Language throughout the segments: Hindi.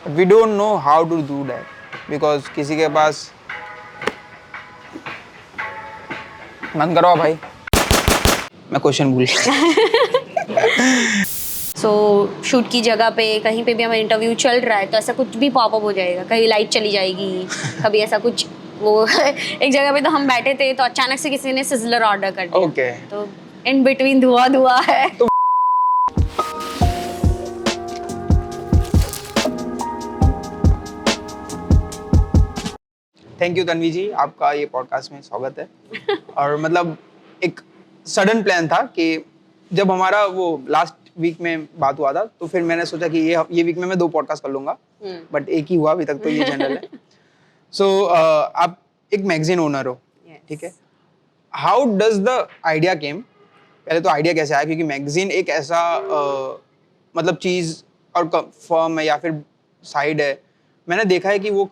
We don't know how to do that because किसी के पास मन करो भाई मैं क्वेश्चन भूल सो शूट की जगह पे कहीं पे भी हमारा इंटरव्यू चल रहा है तो ऐसा कुछ भी पॉपअप हो जाएगा, कहीं लाइट चली जाएगी, कभी ऐसा कुछ वो एक जगह पे तो हम बैठे थे तो अचानक से किसी ने सिजलर ऑर्डर कर दिया। ओके तो इन बिटवीन धुआं धुआं है। थैंक यू तन्वी जी, आपका ये पॉडकास्ट में स्वागत है। और मतलब एक सडन प्लान था कि जब हमारा वो लास्ट वीक में बात हुआ था तो फिर मैंने सोचा कि ये वीक में मैं 2 पॉडकास्ट कर लूंगा, बट एक ही हुआ अभी तक, तो ये जनरल है। सो आप एक मैगजीन ओनर हो, ठीक है। हाउ डज द आइडिया केम, पहले तो आइडिया कैसे आया, क्योंकि मैगजीन एक ऐसा मतलब चीज और फर्म है या फिर साइड है, मैंने देखा है कि वो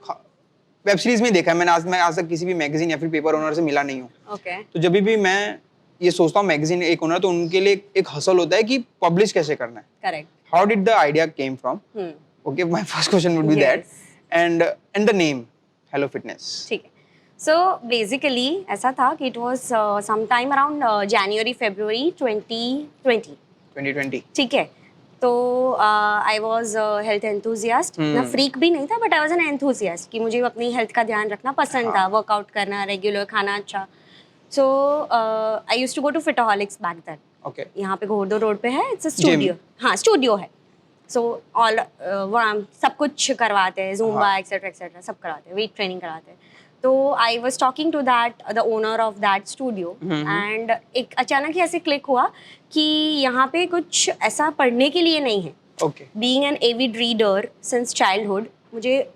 वेब सीरीज में देखा है, मैं आज तक किसी भी मैगजीन या फिर पेपर ओनर से मिला नहीं हूँ। ओके तो जब भी मैं ये सोचता हूँ मैगजीन एक ओनर, तो उनके लिए एक हसल होता है कि पब्लिश कैसे करना है। Correct. How did the idea came from? Okay, my first question would be that, and the name hello fitness. ठीक है। सो बेसिकली ऐसा था कि it was some time around January February 2020। 2020 ठीक है। तो आई वॉज हेल्थ एंथुजियास्ट, ना फ्रीक भी नहीं था but I was an enthusiast कि मुझे अपनी हेल्थ का ध्यान रखना पसंद था, वर्कआउट करना, रेगुलर खाना अच्छा। So I use to go to Fitoholics back then. Okay यहाँ पे घोड़दो रोड पे है, इट्स अ स्टूडियो। हाँ स्टूडियो है। सो ऑल वहाँ सब कुछ करवाते हैं, जूम्बा एक्सेट्रा सब कराते हैं, वेट ट्रेनिंग कराते हैं। तो I was talking to that the owner of that studio and एक अचानक ही ऐसे क्लिक हुआ कि यहाँ पे कुछ ऐसा पढ़ने के लिए नहीं है। Okay being an avid reader since childhood, मुझे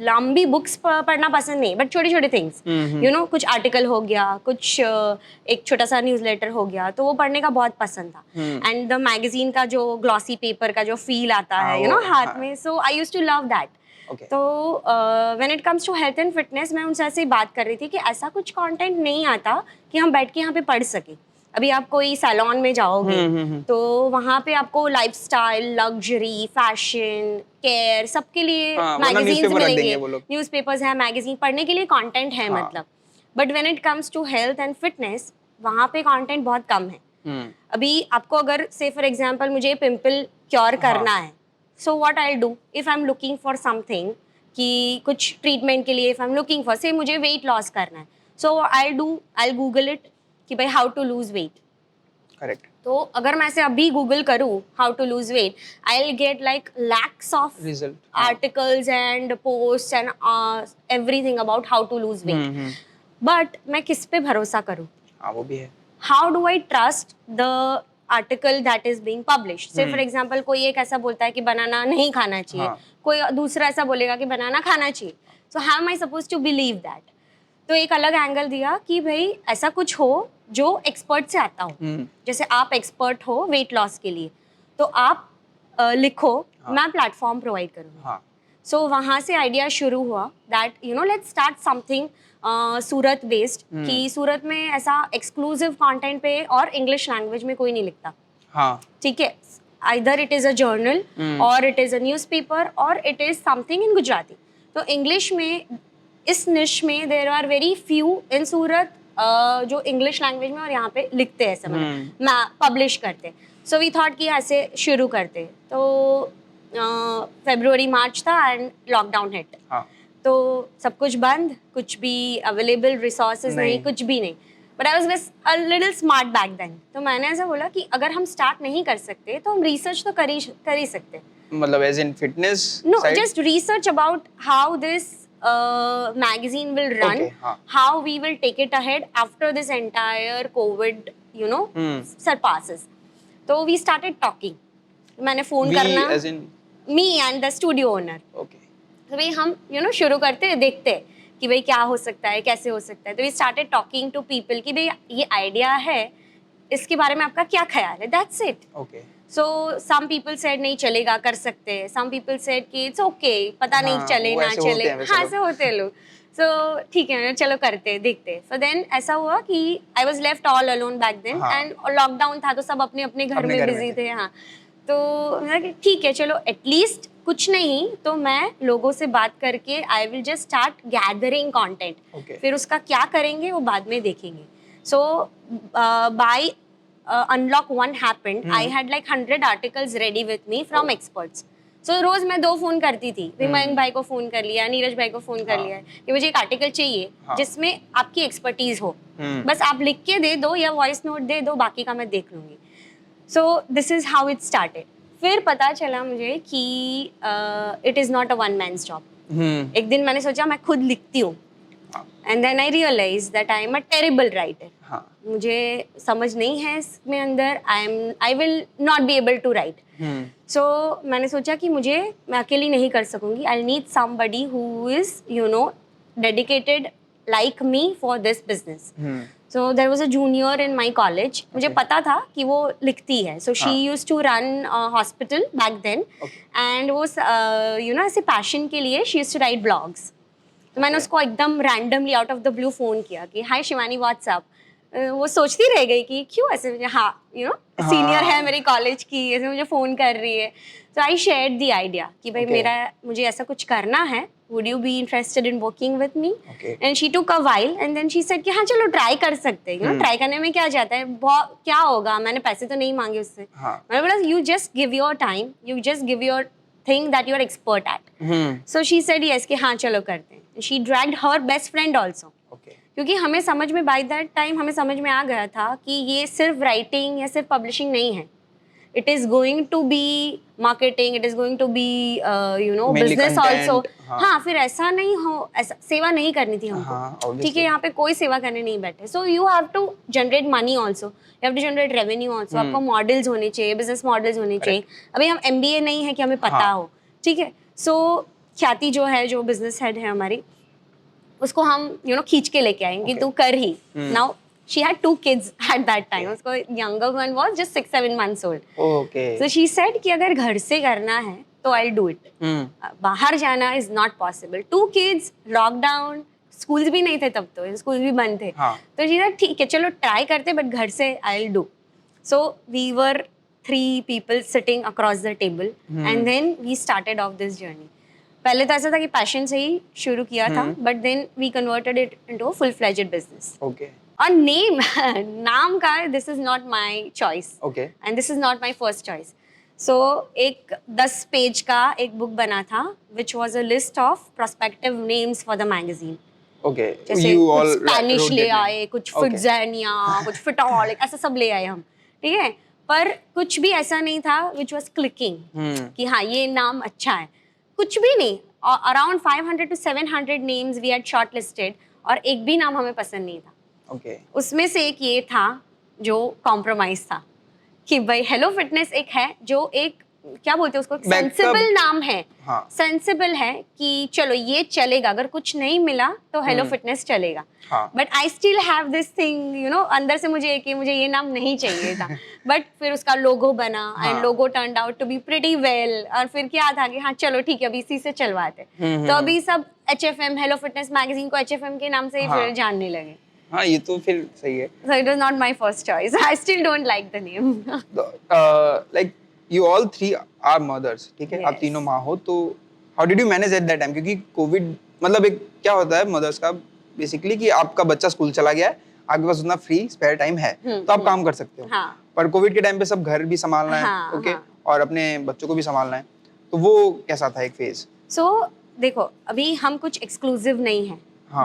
लंबी बुक्स पढ़ना पसंद नहीं, बट छोटे छोटे थिंग्स यू नो, कुछ आर्टिकल हो गया, कुछ एक छोटा सा न्यूज़लेटर हो गया, तो वो पढ़ने का बहुत पसंद था। एंड द मैगजीन का जो ग्लॉसी पेपर का जो फील आता है यू नो हाथ में, so I used to love that. तो when it comes to health and fitness, मैं उनसे ऐसे ही बात कर रही थी कि ऐसा कुछ कंटेंट नहीं आता कि हम बैठ के यहाँ पे पढ़ सके। अभी आप कोई सैलून में जाओगे तो वहाँ पे आपको लाइफस्टाइल, लग्जरी, फैशन, केयर सबके लिए मैगजीन्स मिलेंगे, न्यूज़पेपर्स हैं, मैगजीन पढ़ने के लिए कंटेंट है मतलब। But when it comes to health and fitness, वहाँ पे कंटेंट बहुत कम है। अभी आपको अगर से फॉर एग्जांपल मुझे पिंपल क्योर करना है, so what I do if I am looking for something, कि कुछ ट्रीटमेंट के लिए if I am looking for, से मुझे वेट लॉस करना है, सो आई गूगल इट कि भाई how to lose weight. Correct. तो अगर मैं से अभी गूगल करूँ how to lose weight, I will get like lakhs of result, articles and post and everything about how to lose weight. But मैं किस पे भरोसा करूँ? हाँ वो भी है। How do I trust the article that is being published? Say for example कोई एक ऐसा बोलता है कि बनाना नहीं खाना चाहिए, कोई दूसरा ऐसा बोलेगा कि बनाना खाना चाहिए। So how am I supposed to believe that? तो एक अलग एंगल दिया कि भाई ऐसा कुछ हो जो एक्सपर्ट से आता हो। जैसे आप एक्सपर्ट हो वेट लॉस के लिए, तो आप लिखो, मैं प्लेटफॉर्म प्रोवाइड करूँगी। सो वहाँ से आइडिया शुरू हुआ that you know let's start something Surat based, कि सूरत में ऐसा एक्सक्लूसिव कंटेंट पे और इंग्लिश लैंग्वेज में कोई नहीं लिखता। हाँ ठीक है, either it is a journal और इट इज़ अ न्यूज़पेपर और it is something in Gujarati. तो इंग्लिश में इस निश में there are very few in Surat जो इंग्लिश लैंग्वेज में और यहाँ पे लिखते हैं, मतलब पब्लिश करते। सो वी थॉट कि ऐसे शुरू करते। तो फरवरी मार्च था एंड लॉकडाउन हिट। तो सब कुछ बंद, कुछ भी अवेलेबल रिसोर्सेज नहीं, कुछ भी नहीं। But I was a little smart back then. तो मैंने ऐसा बोला कि अगर हम स्टार्ट नहीं कर सकते तो हम रिसर्च तो कर ही सकते। मतलब as in fitness? No, just research about how this magazine will run, how we will take it ahead after this entire COVID, you know, surpasses. So we started talking. मैंने फोन करना, as in me and the studio owner. Okay. तो भाई हम you know शुरू करते हैं, देखते हैं कि भाई क्या हो सकता है, कैसे हो सकता है। तो we started talking to people कि भाई ये आइडिया है, इसके बारे में आपका क्या ख्याल है? That's it. Okay. So some people said नहीं चलेगा, कर सकते हैं। Some people said कि it's okay, पता नहीं चले ना चले। हाँ ऐसे होते हैं लोग। So ठीक है चलो करते हैं, देखते हैं। So then ऐसा हुआ कि I was left all alone back then and lockdown था तो सब अपने अपने घर में बिजी थे। हाँ तो ठीक है चलो एटलीस्ट कुछ नहीं तो मैं लोगों से बात करके I will just start gathering content, Okay. फिर उसका क्या करेंगे वो बाद में देखेंगे. So by unlock 1 happened, I had like 100 articles ready with me from experts. So रोज मैं 2 फोन करती थी, फिर मयंक भाई को फोन कर लिया, नीरज भाई को फोन कर लिया कि मुझे एक आर्टिकल चाहिए जिसमें आपकी एक्सपर्टीज हो, बस आप लिख के दे दो या वॉइस नोट दे दो, बाकी का मैं देख लूंगी. So this is how it started. फिर पता चला मुझे कि it is not a one man's job. एक दिन मैंने सोचा मैं खुद लिखती हूँ, and then I realise that I am a terrible writer. मुझे समझ नहीं है इसमें अंदर, I will not be able to write. So मैंने सोचा कि मैं अकेली नहीं कर सकूंगी, I need somebody who is dedicated like me for this business. So there was a junior in my college. मुझे पता था कि वो लिखती है. So she used to run a hospital back then. And वो ऐसे passion के लिए she used to write blogs. तो मैंने उसको एकदम randomly out of the blue phone किया कि hi शिवानी what's up. वो सोचती रह गई कि क्यों ऐसे, हाँ सीनियर है मेरी कॉलेज की, ऐसे मुझे फ़ोन कर रही है. So I shared the idea कि भाई मुझे ऐसा कुछ करना है. Would you be interested in working with me? Okay. And she took a while and then she said कि हाँ चलो ट्राई कर सकते हैं. ट्राई करने में क्या जाता है, क्या होगा, मैंने पैसे तो नहीं मांगे उससे. मैंने बोला you just give your time, you just give your thing that you are expert at. So she said yes कि हाँ चलो करते हैं. She dragged her best friend also. Okay. क्योंकि हमें समझ में by that time हमें समझ में आ गया था कि ये सिर्फ राइटिंग या सिर्फ पब्लिशिंग नहीं है. It is going to be marketing, it is going to be business also. हाँ, फिर ऐसा नहीं हो, ऐसा सेवा नहीं करनी थी हमको. ठीक है, यहाँ पे कोई सेवा करने नहीं बैठे. So you have to generate money also, you have to generate revenue also. आपको मॉडल्स होने चाहिए, बिजनेस मॉडल्स होने चाहिए. अभी हम MBA नहीं है कि हमें पता हो. ठीक है. So ख्याति जो है, जो बिजनेस हेड है हमारी, उसको हम खींच के लेके आएंगे कि तू कर ही. Now she had 2 kids at that time. उसको younger one was just 6-7 months old. Okay. So she said कि अगर घर से करना है तो I'll do it. बाहर जाना is not possible. 2 kids, lockdown, schools भी नहीं थे तब तो, schools भी बंद थे. तो she said ठीक है चलो ट्राई करते, बट घर से I'll do. So we were 3 people sitting across the table and then we started off this journey. पहले तो ऐसा था कि पैशन से ही शुरू किया था, but then we converted it into a full fledged business. Okay. और नाम का this is not my choice and this is not my first choice. So एक 10 पेज का एक बुक बना था which was a list of prospective names for the magazine. Okay. जैसे You कुछ all स्पेनिश wrote ले that name. आए, कुछ फिट्जेनिया, कुछ फिटॉल, ऐसा सब ले आए हम. ठीक है, पर कुछ भी ऐसा नहीं था विच वाज क्लिकिंग कि हाँ ये नाम अच्छा है. कुछ भी नहीं. Around 500 to 700 names we had short listed और एक भी नाम हमें पसंद नहीं था. Okay. उसमें से एक ये था जो कॉम्प्रोमाइज था कि भाई हेलो फिटनेस एक है जो एक क्या बोलते हैं उसको, सेंसिबल नाम है. सेंसिबल है कि चलो ये चलेगा, अगर कुछ नहीं मिला तो हेलो फिटनेस चलेगा. But I still have this thing अंदर से मुझे ये नाम नहीं चाहिए था. बट फिर उसका लोगो बना and logo turned out to be pretty well. और फिर क्या था कि हाँ चलो ठीक है अभी इसी से चलवाते. तो अभी सब HFM, हेलो फिटनेस मैगजीन को HFM के नाम से ही फिर जानने लगे. हाँ ये तो फिर सही है. So it was not my first choice. I still don't like the name. Like you all 3 are mothers. ठीक है, आप तीनों माँ हो. तो how did you manage at that time? क्योंकि कोविड मतलब एक क्या होता है मदर्स का बेसिकली कि आपका बच्चा स्कूल चला गया है, आपके पास उतना फ्री स्पेयर टाइम है तो आप काम कर सकते हो. पर कोविड के टाइम पे सब घर भी संभालना है. ओके. और अपने बच्चों को भी संभालना है. तो वो कैसा था एक फेज? So देखो अभी हम कुछ एक्सक्लूसिव नहीं है.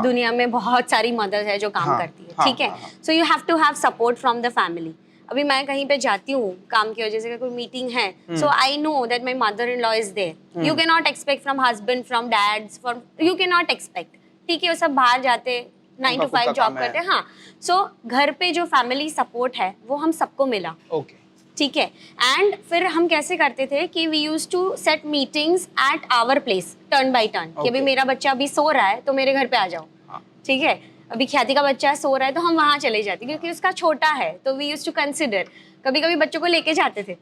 दुनिया में बहुत सारी मदर्स है जो काम करती है. ठीक है. So you have to have support from the family. अभी मैं कहीं पे जाती हूँ काम की वजह से, कोई मीटिंग है, so I know that my mother in law is there. You can not expect from husband, from dads, from you can not expect. ठीक है, वो सब बाहर जाते 9 to 5 जॉब करते हैं. हाँ. सो घर पे जो फैमिली सपोर्ट है वो हम सबको मिला. ओके. ठीक है. एंड फिर हम कैसे करते थे कि we use to set meetings at our place turn by turn कि अभी मेरा बच्चा अभी सो रहा है तो मेरे घर पे आ जाओ. ठीक है. अभी ख्याति का बच्चा सो रहा है तो हम वहाँ चले जाते क्योंकि उसका छोटा है. तो वी यूज टू कंसिडर, कभी कभी बच्चों को लेके जाते थे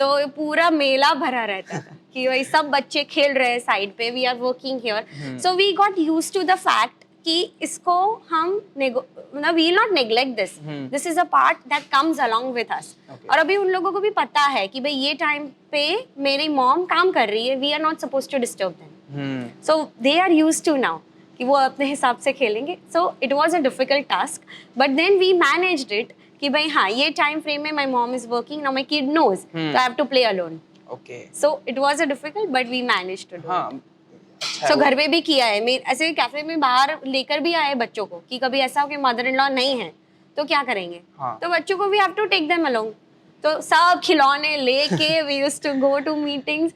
तो पूरा मेला भरा रहता था कि भाई सब बच्चे खेल रहे हैं साइड पे, we are working here. So we got used to the fact कि इसको हम मतलब we not neglect this, this is a part that comes along with us. और अभी उन लोगों को भी पता है कि भाई ये टाइम पे मेरी मॉम काम कर रही है, we are not suppose to disturb them, so they are used to now कि वो अपने हिसाब से खेलेंगे। So it was a difficult task but then we managed it कि भाई हाँ ये टाइम फ्रेम में my mom is working, now my kid knows, so I have to play alone. Okay. So it was a difficult but we managed to do. हाँ, अच्छा सो है घर पे भी किया है, मैं ऐसे कैफे में बाहर लेकर भी आए बच्चों को कि कभी ऐसा हो कि मदर इन लॉ नहीं है तो क्या करेंगे। हाँ। तो बच्चों को we have to take them along, तो सब खिलौने लेके we used to go to meetings,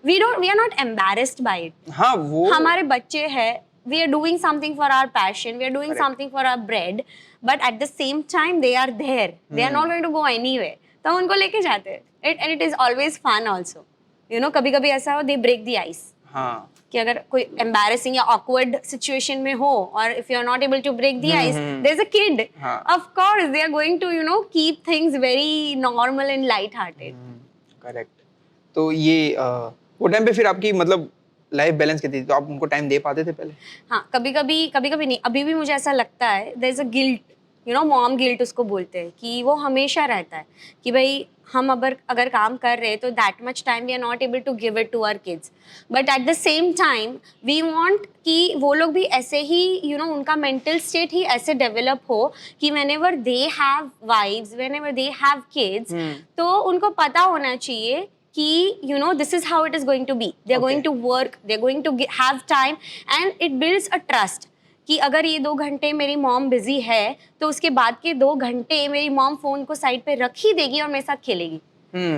we are not embarrassed by it. हाँ, वो हमारे बच्चे हैं, we are doing something for our passion, we are doing Correct. Something for our bread, but at the same time they are there, they are not going to go anywhere, तो हम उनको लेके जाते हैं। And it is always fun also, you know कभी कभी ऐसा हो दे ब्रेक द आइस हाँ, कि अगर कोई एम्बैरेसिंग या ऑकवर्ड सिचुएशन में हो और if you are not able to break the ice, there is a kid, हाँ। Of course they are going to you know keep things very normal and light hearted. Correct. तो ये वो टाइम पे फिर आपकी मतलब लाइफ बैलेंस कैसी थी? तो आप उनको टाइम दे पाते थे पहले? हाँ, कभी कभी नहीं, अभी भी मुझे ऐसा लगता है there is a guilt, you know mom guilt उसको बोलते हैं, कि वो हमेशा रहता है कि भाई हम अगर काम कर रहे हैं तो that much time we are not able to give it to our kids, but at the same time we want कि वो लोग भी ऐसे ही यू नो उनका मेंटल स्टेट ही ऐसे डेवलप हो कि whenever they have wives, whenever they have kids, तो उनको पता होना चाहिए कि you know this is how it is going to be, they are Okay. going to work, they are going to have time and it builds a trust कि अगर ये 2 घंटे मेरी मॉम बिजी है तो उसके बाद के 2 घंटे मेरी मॉम फोन को साइड पे रख ही देगी और मेरे साथ खेलेगी।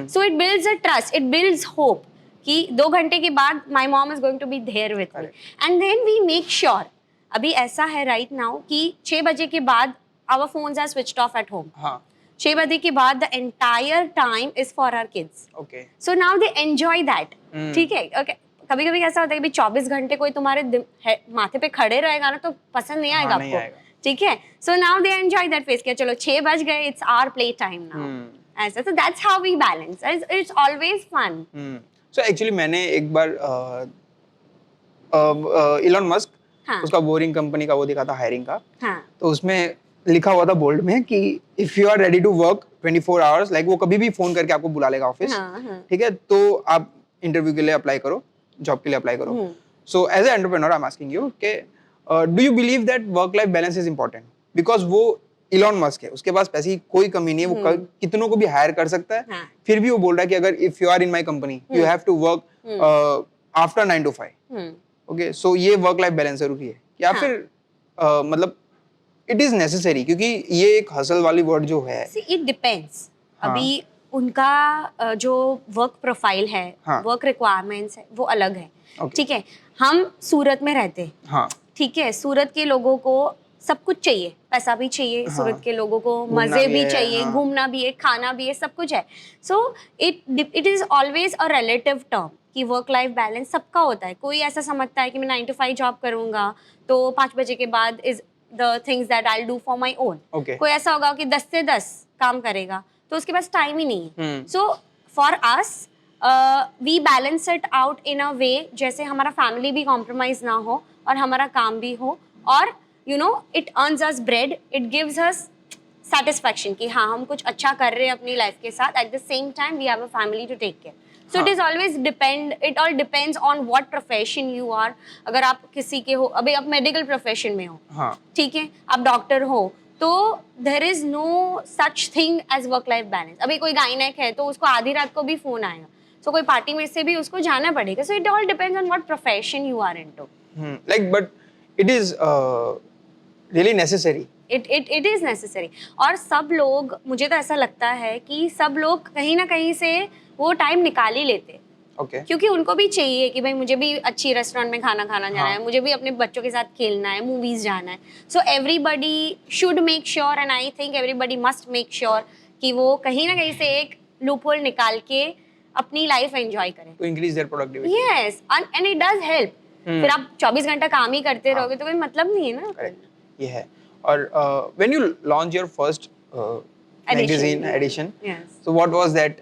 So it builds a trust, it builds hope कि 2 घंटे के बाद my mom is going to be there with me, and then we make sure. अभी ऐसा है राइट नाउ कि 6 बजे के बाद our phones are switched off at home. हाँ, 6 बजे के बाद the entire time is for our kids, okay. So now they enjoy that. ठीक है, ओके। कभी कभी ऐसा होता है कि 24 घंटे कोई तुम्हारे माथे पे खड़े रहेगा ना तो पसंद नहीं आएगा हाँ, नहीं आपको, आएगा। ठीक है। So now they enjoy that phase कि चलो 6 बज गए, it's our play time now, ऐसा। So that's how we balance, it's always fun. So actually मैंने एक बार इलॉन मस्क, हाँ। उसका बोरिंग कंपनी का वो दिखा था हायरिंग का, हाँ तो उसमें लिखा हुआ था बोल्ड में कि if you are ready to work 24 hours, like वो कभी भी फोन करके आपको बुला लेगा ऑफिस, हाँ ठीक है, तो आप इंटरव्यू के लिए अप्लाई करो, जॉब के लिए अप्लाई करो। So as a entrepreneur I am asking you कि do you believe that work life balance is important? Because वो इलॉन मस्क है, उसके पास पैसे की कोई कमी नहीं है, वो कितनों को भी हायर कर सकता है, हाँ। फिर भी वो बोल रहा है कि अगर if you are in my company you have to work after 9 to 5। Okay, so ये वर्क लाइफ बैलेंस जरूरी है या हाँ। फिर मतलब इट इज नेसेसरी? क्योंकि ये एक हसल वाली वर्ड जो है, सी इट डिपेंड्स। हाँ। अभी उनका जो वर्क प्रोफाइल है, हाँ। वर्क रिक्वायरमेंट्स है, वो अलग है। Okay. ठीक है, हम सूरत में रहते हैं, हाँ, ठीक है, सूरत के लोगों को सब कुछ चाहिए, पैसा भी चाहिए, हाँ। सूरत के लोगों को घूमना मजे भी भी है, चाहिए, हाँ। घूमना भी है, खाना भी है, सब कुछ है। सो it is always a relative term कि वर्क लाइफ बैलेंस सबका होता है। कोई ऐसा समझता है कि मैं 9 to 5 जॉब करूंगा तो 5 बजे के बाद is the things that I do for my own. Okay. कोई ऐसा होगा कि 10 से 10 काम करेगा तो उसके पास टाइम ही नहीं है। So for us we balance it out in a way जैसे हमारा फैमिली भी कॉम्प्रोमाइज ना हो और हमारा काम भी हो, और you know it earns us bread, it gives us satisfaction कि हाँ हम कुछ अच्छा कर रहे हैं अपनी लाइफ के साथ, at the same time we have a family to take care. So it is always depend, it all depends on what profession you are. अगर आप किसी के हो, अभी आप मेडिकल प्रोफेशन में हो, हाँ, ठीक है, आप डॉक्टर हो, तो there is no such thing as work life balance. अभी कोई गायनेक है तो उसको आधी रात को भी फोन आएगा, सो कोई पार्टी में से भी उसको जाना पड़ेगा। So it all depends on what profession you are into. Like but it is really necessary. It is necessary. और सब लोग, मुझे तो ऐसा लगता है कि सब लोग कहीं ना कहीं से वो टाइम निकाल ही लेते, ओके, क्योंकि उनको भी चाहिए कि भाई मुझे भी अच्छी रेस्टोरेंट में खाना खाना जाना है, हाँ। मुझे भी अपने बच्चों के साथ खेलना है, मूवीज जाना है। So everybody should make sure, and I think everybody must make sure कि वो कहीं ना कहीं से एक लूपहोल निकाल के अपनी लाइफ एंजॉय करें। To increase their productivity. Yes, and it does help. फिर आप 24 घंटा काम ही करते रहोगे तो कोई मतलब नहीं है ना। करेक्ट, ये है। और when you launch your first magazine edition, Yes. So what was that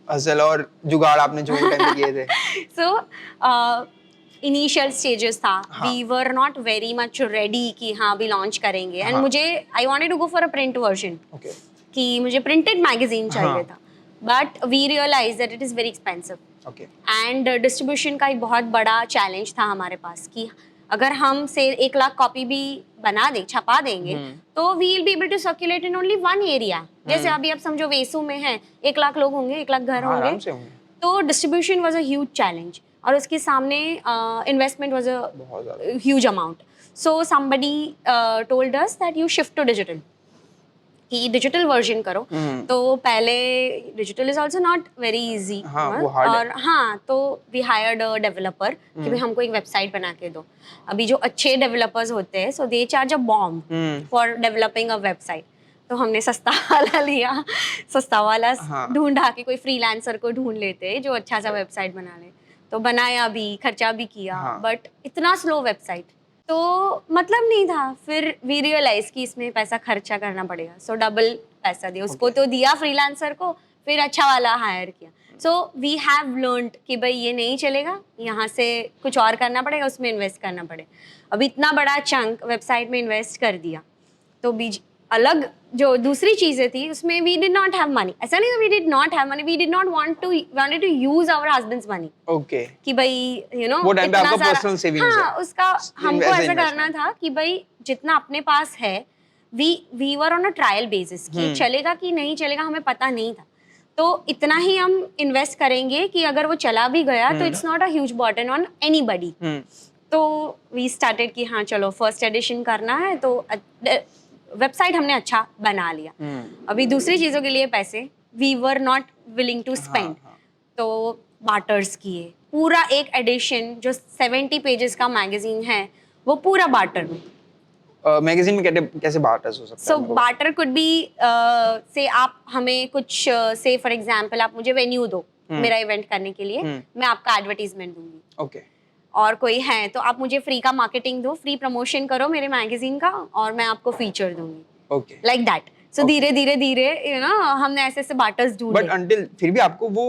hustle और जुगाड़ आपने जो टाइम पे किए थे? So, इनिशियल स्टेजेस था, हाँ. We were not very much ready कि हाँ अभी लॉन्च करेंगे, एंड हाँ. मुझे I wanted to go for a print version okay. कि मुझे प्रिंटेड मैगजीन चाहिए हाँ. था, but we realise that it is very expensive okay. And distribution का एक बहुत बड़ा चैलेंज था हमारे पास कि अगर हम से 1 लाख कॉपी भी बना दें, छपा देंगे, तो we will be able to circulate in only one area. जैसे अभी आप समझो वेसू में है, 1 लाख लोग होंगे, 1 लाख घर हाँ, होंगे, आराम से होंगे. तो distribution was a huge challenge, और उसके सामने इन्वेस्टमेंट वाज अ बहुत ज़्यादा. Huge amount. So somebody told us that you shift to digital, कि डिजिटल वर्जन करो। तो पहले digital is also not very easy, हाँ, वो hard है. और हाँ, तो वी हायर्ड अ डेवलपर कि भाई हमको एक वेबसाइट बना के दो। अभी जो अच्छे डेवलपर्स होते हैं, so they charge a bomb for developing a website. तो हमने सस्ता वाला लिया, सस्ता वाला हाँ. ढूंढा कि कोई फ्रीलांसर को ढूंढ लेते हैं जो अच्छा सा वेबसाइट बना ले। तो बनाया भी, खर्चा भी किया, हाँ. बट इतना स्लो वेबसाइट, तो मतलब नहीं था। फिर वी रियलाइज कि इसमें पैसा खर्चा करना पड़ेगा, सो डबल पैसा दिया उसको। Okay. तो दिया फ्रीलांसर को, फिर अच्छा वाला हायर किया। सो वी हैव लर्नड कि भाई ये नहीं चलेगा, यहाँ से कुछ और करना पड़ेगा, उसमें इन्वेस्ट करना पड़ेगा। अब इतना बड़ा चंक वेबसाइट में इन्वेस्ट कर दिया, तो बीच अलग जो दूसरी चीजें थी उसमें we did not have money. ऐसा नहीं we did not have money, we did not wanted to use our husbands money, okay. कि भाई यू नो वो time पे आपका personal savings हाँ है. उसका हमको ऐसा ऐसा करना investment. था कि भाई जितना अपने पास है, we were on a trial basis कि चलेगा कि नहीं चलेगा हमें पता नहीं था, तो इतना ही हम इन्वेस्ट करेंगे कि अगर वो चला भी गया तो it's not a huge burden on anybody. तो वी स्टार्टेड कि हाँ चलो फर्स्ट एडिशन करना है, तो वेबसाइट हमने अच्छा बना लिया। अभी दूसरी चीज़ों के लिए पैसे we were not willing to spend, तो बार्टर्स किए। पूरा एक एडिशन जो 70 पेजेस का मैगजीन है, वो पूरा बार्टर में। मैगजीन में कैसे बार्टर्स हो सकता सो है? मेरे को- बार्टर कुड बी से आप हमें कुछ से फॉर एग्जांपल आप मुझे वेन्यू दो मेरा इवेंट करने के लिए, मैं आपका एडवर्टीजमेंट दूंगी। ओके. और कोई है तो आप मुझे फ्री का मार्केटिंग दो, फ्री प्रमोशन करो मेरे मैगजीन का, और मैं आपको फीचर दूंगी, ओके. Like that. सो धीरे धीरे धीरे यू नो हमने ऐसे ऐसे बार्टर्स ढूंढे। बट अंटिल फिर भी आपको वो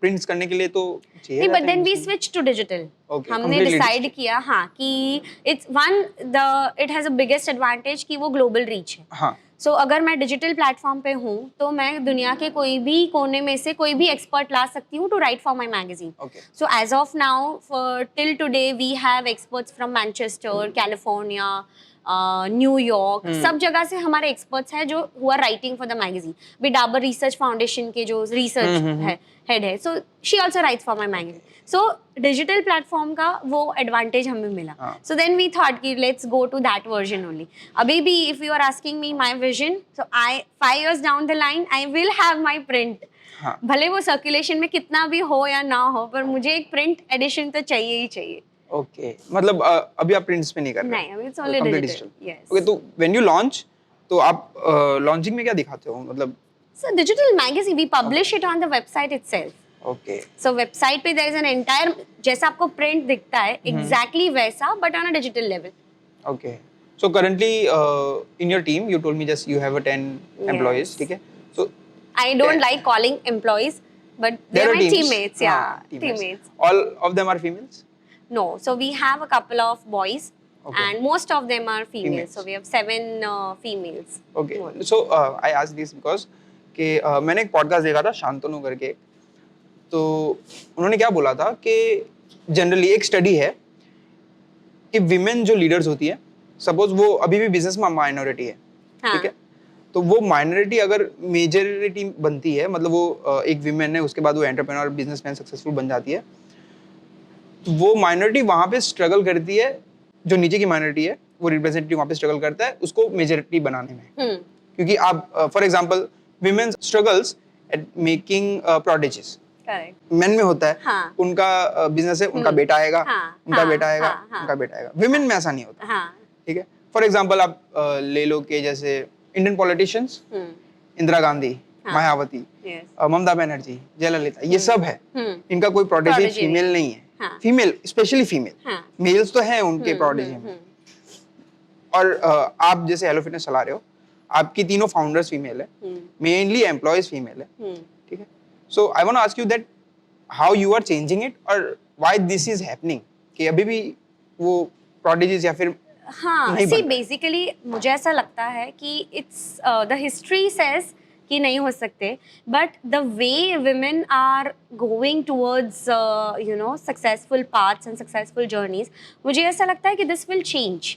प्रिंट्स करने के लिए तो चाहिए नहीं, बट रहता है then we machine. Switch to digital. Okay, हमने completely डिसाइड digital. किया हाँ कि it has a biggest advantage कि वो ग्लोबल रीच है। हाँ. सो अगर मैं डिजिटल प्लेटफॉर्म पे हूँ तो मैं दुनिया के कोई भी कोने में से कोई भी एक्सपर्ट ला सकती हूँ to write for my magazine. Okay. So as of now till today we have experts from Manchester, California, New York, सब जगह से हमारे एक्सपर्ट्स हैं जो who are writing for the magazine. भी डाबर रिसर्च फाउंडेशन के जो रिसर्च है हेड है, so she also writes for my magazine. So digital platform का वो एडवांटेज हमें मिला। सो देन वी थॉट कि let's go to that version only. अभी भी if you are asking me my vision, so I 5 years down the line I will have my print. हाँ. भले वो सर्कुलेशन में कितना भी हो या ना हो, पर मुझे एक प्रिंट एडिशन तो चाहिए ही चाहिए। ओके. मतलब अभी आप प्रिंट्स पे नहीं कर रहे? नहीं, अभी it's only Complete digital. Yes. Okay. तो व्हेन यू लॉन्च, तो आप लॉन्चिंग में क्या दिखाते हो? मतलब So digital magazine, we publish it on the website itself. Okay. So website पे there is an entire, जैसा आपको print दिखता है exactly वैसा, but on a digital level. Okay. So currently in your team you told me just you have 10 employees, ठीक है? सो I don't like calling employees, but they are my teammates. Yeah, teammates. All of them are females? No, so we have a couple of boys, Okay. and most of them are females. Females. So we have 7 females. Okay. So I asked this because कि मैंने एक पॉडकास्ट देखा था शांतनु करके, तो उन्होंने क्या बोला था कि जनरली एक स्टडी है कि विमेन जो लीडर्स होती है, सपोज वो अभी भी बिजनेस में माइनॉरिटी है, हाँ. ठीक है? तो वो माइनॉरिटी अगर मेजॉरिटी बनती है, मतलब वो एक विमेन है, उसके बाद वो एंटरप्रेन्योर बिजनेसमैन सक्सेसफुल बन जाती है, तो वो माइनॉरिटी वहाँ पे स्ट्रगल करती है, जो नीचे की माइनॉरिटी है वो रिप्रेजेंटेटिव वहाँ पे स्ट्रगल करता है उसको मेजॉरिटी बनाने में। क्योंकि आप for example women struggles eight making prodigies, Correct. Main में होता है, हाँ. उनका बिजनेस है, उनका बेटा आएगा, हाँ, उनका हाँ, बेटा आएगा, हाँ. उनका बेटा आएगा। विमेन में ऐसा नहीं होता, हाँ. ठीक है? फॉर एग्जांपल आप ले लो कि जैसे इंडियन पॉलिटिशियंस, इंदिरा गांधी, हाँ. मायावती, Yes. ममता बनर्जी, जयललिता, ये सब है, इनका कोई प्रोडिजी Prodigy फीमेल नहीं है। हाँ. फीमेल, स्पेशली फीमेल, हाँ. मेल्स तो हैं उनके प्रोडिजी में। और आप जैसे हेलो फिटनेस चला रहे हो, आपकी तीनों फाउंडर्स फीमेल है, मेनली एम्प्लॉयज फीमेल है, ठीक है? So I want to ask you that how you are changing it और व्हाई दिस इज हैपनिंग, कि अभी भी वो प्रोडिजीज या फिर हाँ, नहीं सी बन रहे? बेसिकली मुझे ऐसा लगता है कि इट्स द हिस्ट्री सेज कि नहीं हो सकते, but the way women are going towards you know successful paths and successful journeys, मुझे ऐसा लगता है कि दिस विल चेंज.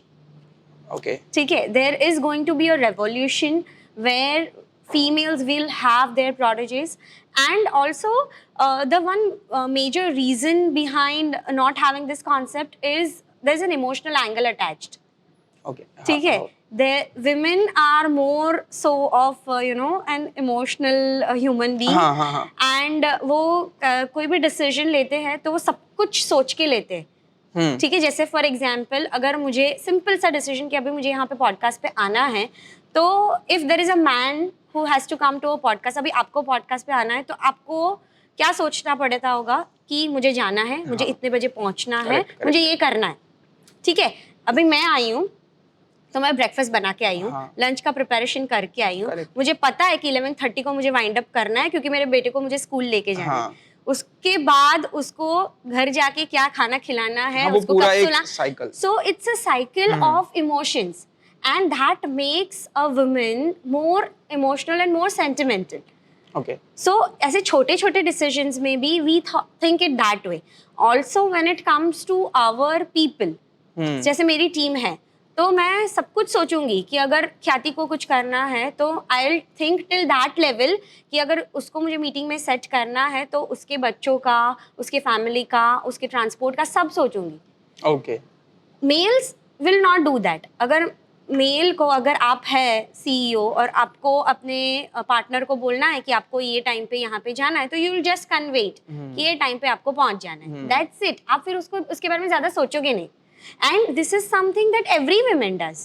ओके ठीक है, there is going to be a revolution where females will have their prodigies. And also the one major reason behind not having this concept is there's an emotional angle attached. Okay ठीक है, the women are more so of you know an emotional human being. हाँ हाँ हाँ And वो कोई भी decision लेते हैं तो वो सब कुछ सोच के लेते हैं. ठीक है, जैसे फॉर एग्जाम्पल अगर मुझे सिंपल सा डिसीजन कि अभी मुझे यहाँ पे पॉडकास्ट पे आना है, तो if there is a man who has to come to a podcast, अभी आपको पॉडकास्ट पे आना है तो आपको क्या सोचना पड़ता होगा कि मुझे जाना है, मुझे हाँ। इतने बजे पहुंचना है, Correct, मुझे ये करना है. ठीक है, अभी मैं आई हूँ तो मैं ब्रेकफास्ट बना के आई हूँ, हाँ। लंच का प्रिपरेशन करके आई हूँ, Correct. मुझे पता है कि 11:30 को मुझे वाइंड अप करना है क्योंकि मेरे बेटे को मुझे स्कूल लेके जाना है. हाँ उसके बाद उसको घर जाके क्या खाना खिलाना है, हाँ, वो उसको पूरा कब एक सुला. Cycle so it's a cycle of emotions and that makes a woman more emotional and more sentimental. Okay So ऐसे छोटे छोटे decisions में भी we think it that way. Also when it comes to our people, जैसे मेरी टीम है तो मैं सब कुछ सोचूंगी कि अगर ख्याति को कुछ करना है तो I think till that level कि अगर उसको मुझे मीटिंग में सेट करना है तो उसके बच्चों का, उसके फैमिली का, उसके ट्रांसपोर्ट का सब सोचूंगी. Okay males will not do that. अगर मेल को, अगर आप है सीईओ और आपको अपने पार्टनर को बोलना है कि आपको ये टाइम पे यहाँ पे जाना है, तो यू विल जस्ट कन्वेट कि ये टाइम पे आपको पहुंच जाना है, दैट्स इट. आप फिर उसको उसके बारे में ज्यादा सोचोगे नहीं. And this is something that every woman does.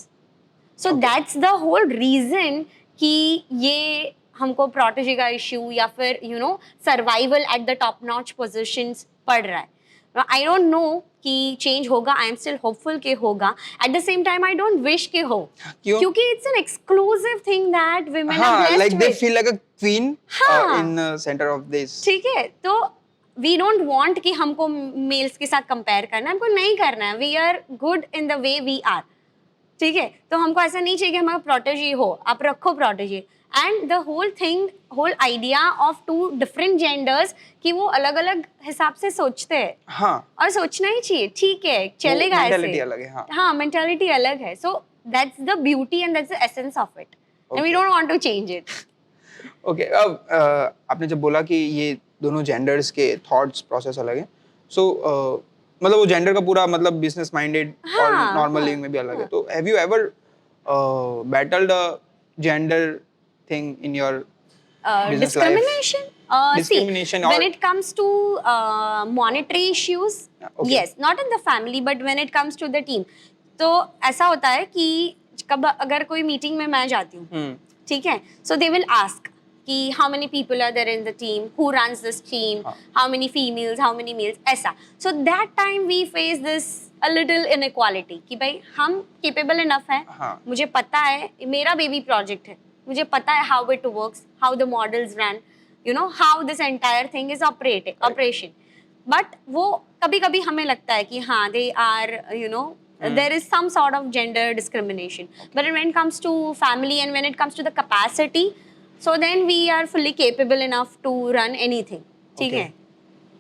So that's the whole reason कि ये हमको प्रोटेजे का इश्यू या फिर you know survival at the top notch positions पड़ रहा है. आई डोंट नो कि चेंज होगा, आई एम स्टिल होपफुल के होगा. At the same time I don't wish के हो, क्यों? क्योंकि it's an exclusive thing that women are हाँ blessed like they with. Feel like a queen हाँ. इन सेंटर ऑफ दिस. ठीक है, तो वी डोंट वांट कि हमको मेल्स के साथ कंपेयर करना है, हमको नहीं करना है. We are good in the way we are. ठीक है, तो हमको ऐसा नहीं चाहिए कि हमारा प्रोटेजी हो, आप रखो protege. And the whole thing, whole idea of two different genders कि वो अलग अलग हिसाब से सोचते हैं. हाँ और सोचना ही चाहिए, ठीक है, चलेगा ऐसे. मेंटालिटी अलग है. हाँ हाँ, मेंटालिटी अलग है. So that's the beauty and that's the essence of it, and we don't want to change it. Okay अब आपने जब बोला कि ये दोनों जेंडर्स के थॉट्स प्रोसेस अलग है, सो मतलब वो जेंडर का पूरा मतलब बिजनेस माइंडेड और हाँ, नॉर्मल लिविंग में भी अलग है. तो have you ever battled a gender thing in your business life? Discrimination? Discrimination See, when or- it comes to monetary issues, Okay. yes, not in the family, but when it comes to the team, तो ऐसा होता है कि कब अगर कोई मीटिंग में मैं जाती हूँ, ठीक है, so they will ask कि how many people are there in the team, who runs this team, how many females, how many males, ऐसा. So that time we face this a little inequality कि भाई हम capable enough हैं, हाँ. मुझे पता है मेरा बेबी प्रोजेक्ट है, मुझे पता है how it works, how the models run, you know, how this entire thing is operation. But वो कभी-कभी हमें लगता है कि हाँ, they are, you know, there is some sort of gender discrimination. But when it comes to family and when it comes to the capacity, so then we are fully capable enough to run anything. ठीक Okay. है?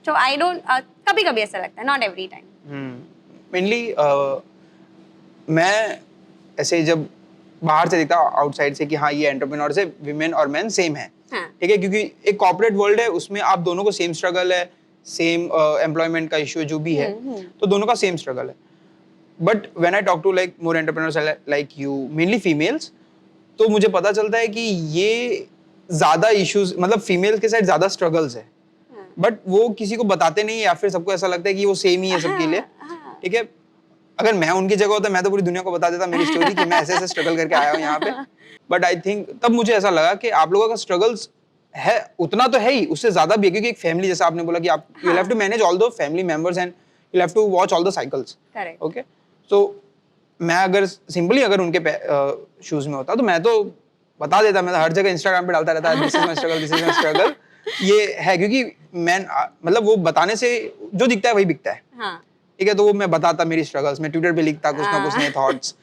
So I don't, कभी-कभी ऐसा लगता है, not every time. मेनली मैं ऐसे जब बाहर से देखता हूँ आउटसाइड से कि हाँ ये एंटरप्रेन्योर्स है, विमेन और मेन सेम है. हाँ. ठीक है, क्योंकि एक कॉर्पोरेट वर्ल्ड है, उसमें आप दोनों को सेम स्ट्रगल है, सेम एम्प्लॉयमेंट का इश्यू जो भी है, तो दोनों का सेम स्ट्रगल है. But when I talk to like more entrepreneurs like you, mainly females, तो मुझे पता चलता है कि ये ज्यादा इश्यूज मतलब फीमेल्स के साइड ज्यादा स्ट्रगल्स है, बट वो किसी को बताते नहीं, या फिर सबको ऐसा लगता है कि वो सेम ही है सबके लिए. ठीक है, अगर मैं उनकी जगह होता मैं तो पूरी दुनिया को बता देता मेरी स्टोरी कि मैं ऐसे ऐसे स्ट्रगल करके आया हूँ यहाँ पे. बट आई थिंक तब मुझे ऐसा लगा कि आप लोगों का स्ट्रगल्स है, उतना तो है ही, उससे ज्यादा भी है, क्योंकि एक फैमिली, जैसा आपने बोला कि आप you have to manage all the family members and you have to watch all the cycles. Correct. Okay, so मैं अगर सिंपली अगर उनके शूज में होता तो मैं तो बता देता. मैं तो हर जगह इंस्टाग्राम पे डालता रहता है, this is my struggle, this is my struggle. ये है क्योंकि मैं मतलब वो बताने से जो दिखता है वही बिकता है. हाँ. ठीक है, तो वो मैं बताता मेरी स्ट्रगल्स, मैं ट्विटर पे लिखता कुछ ना कुछ नए थॉट्स,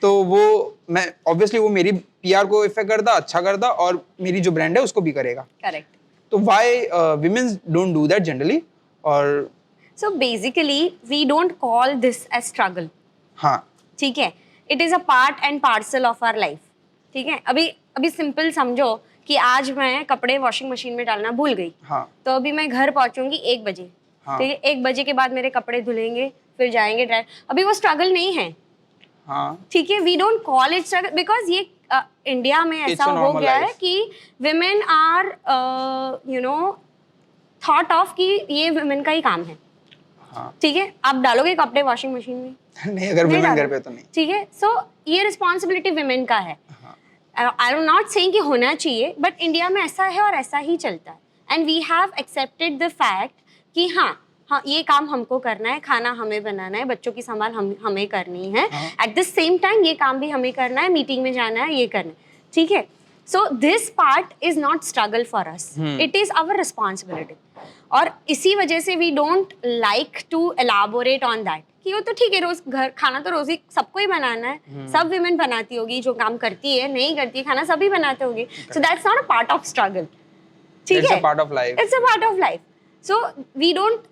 तो वो मैं ऑब्वियसली वो मेरी पीआर को इफेक्ट करता, अच्छा करता, और मेरी जो ब्रांड है उसको भी करेगा। करेक्ट। तो why womens don't do that generally? और so basically we don't call this as struggle, हाँ, ठीक है, it is a part and parcel of our life, ठीक है। अभी अभी सिंपल समझो कि आज मैं कपड़े वॉशिंग मशीन में डालना भूल गई, हाँ, तो अभी मैं घर पहुंचूंगी 1 बजे, हाँ, ठीक है, 1 बजे के बाद मेरे कपड़े धुलेंगे, फिर जाएंगे ड्राई, अभी वो स्ट्रगल नहीं है, हाँ, ठीक है। We don't call it struggle because ये इंडिया में It's ऐसा a हो normal गया है life. कि women are you know thought of कि ये विमेन का ही काम है, हाँ। ठीक है। आप डालोगे कपड़े वॉशिंग मशीन में? नहीं, अगर नहीं विमेन घर डालोगे, पे तो नहीं। ठीक है। सो ये रिस्पॉन्सिबिलिटी विमेन का है। आई एम नॉट सेइंग कि होना चाहिए, बट इंडिया में ऐसा है और ऐसा ही चलता है, and we have accepted the fact कि हाँ हाँ ये काम हमको करना है, खाना हमें बनाना है, बच्चों की संभाल हमें करनी है, एट द सेम टाइम ये काम भी हमें करना है, मीटिंग में जाना है, ये करना है, ठीक है। So this part is not struggle for us, it is our responsibility, और इसी वजह से we don't like to elaborate on that कि वो तो ठीक है, रोज घर खाना तो रोज ही सबको ही बनाना है, सब विमेन बनाती होगी, जो काम करती है नहीं करती है, खाना सभी बनाते होंगे, so that's not a part of struggle, ठीक It's है, a part of life. It's a part of life. So we don't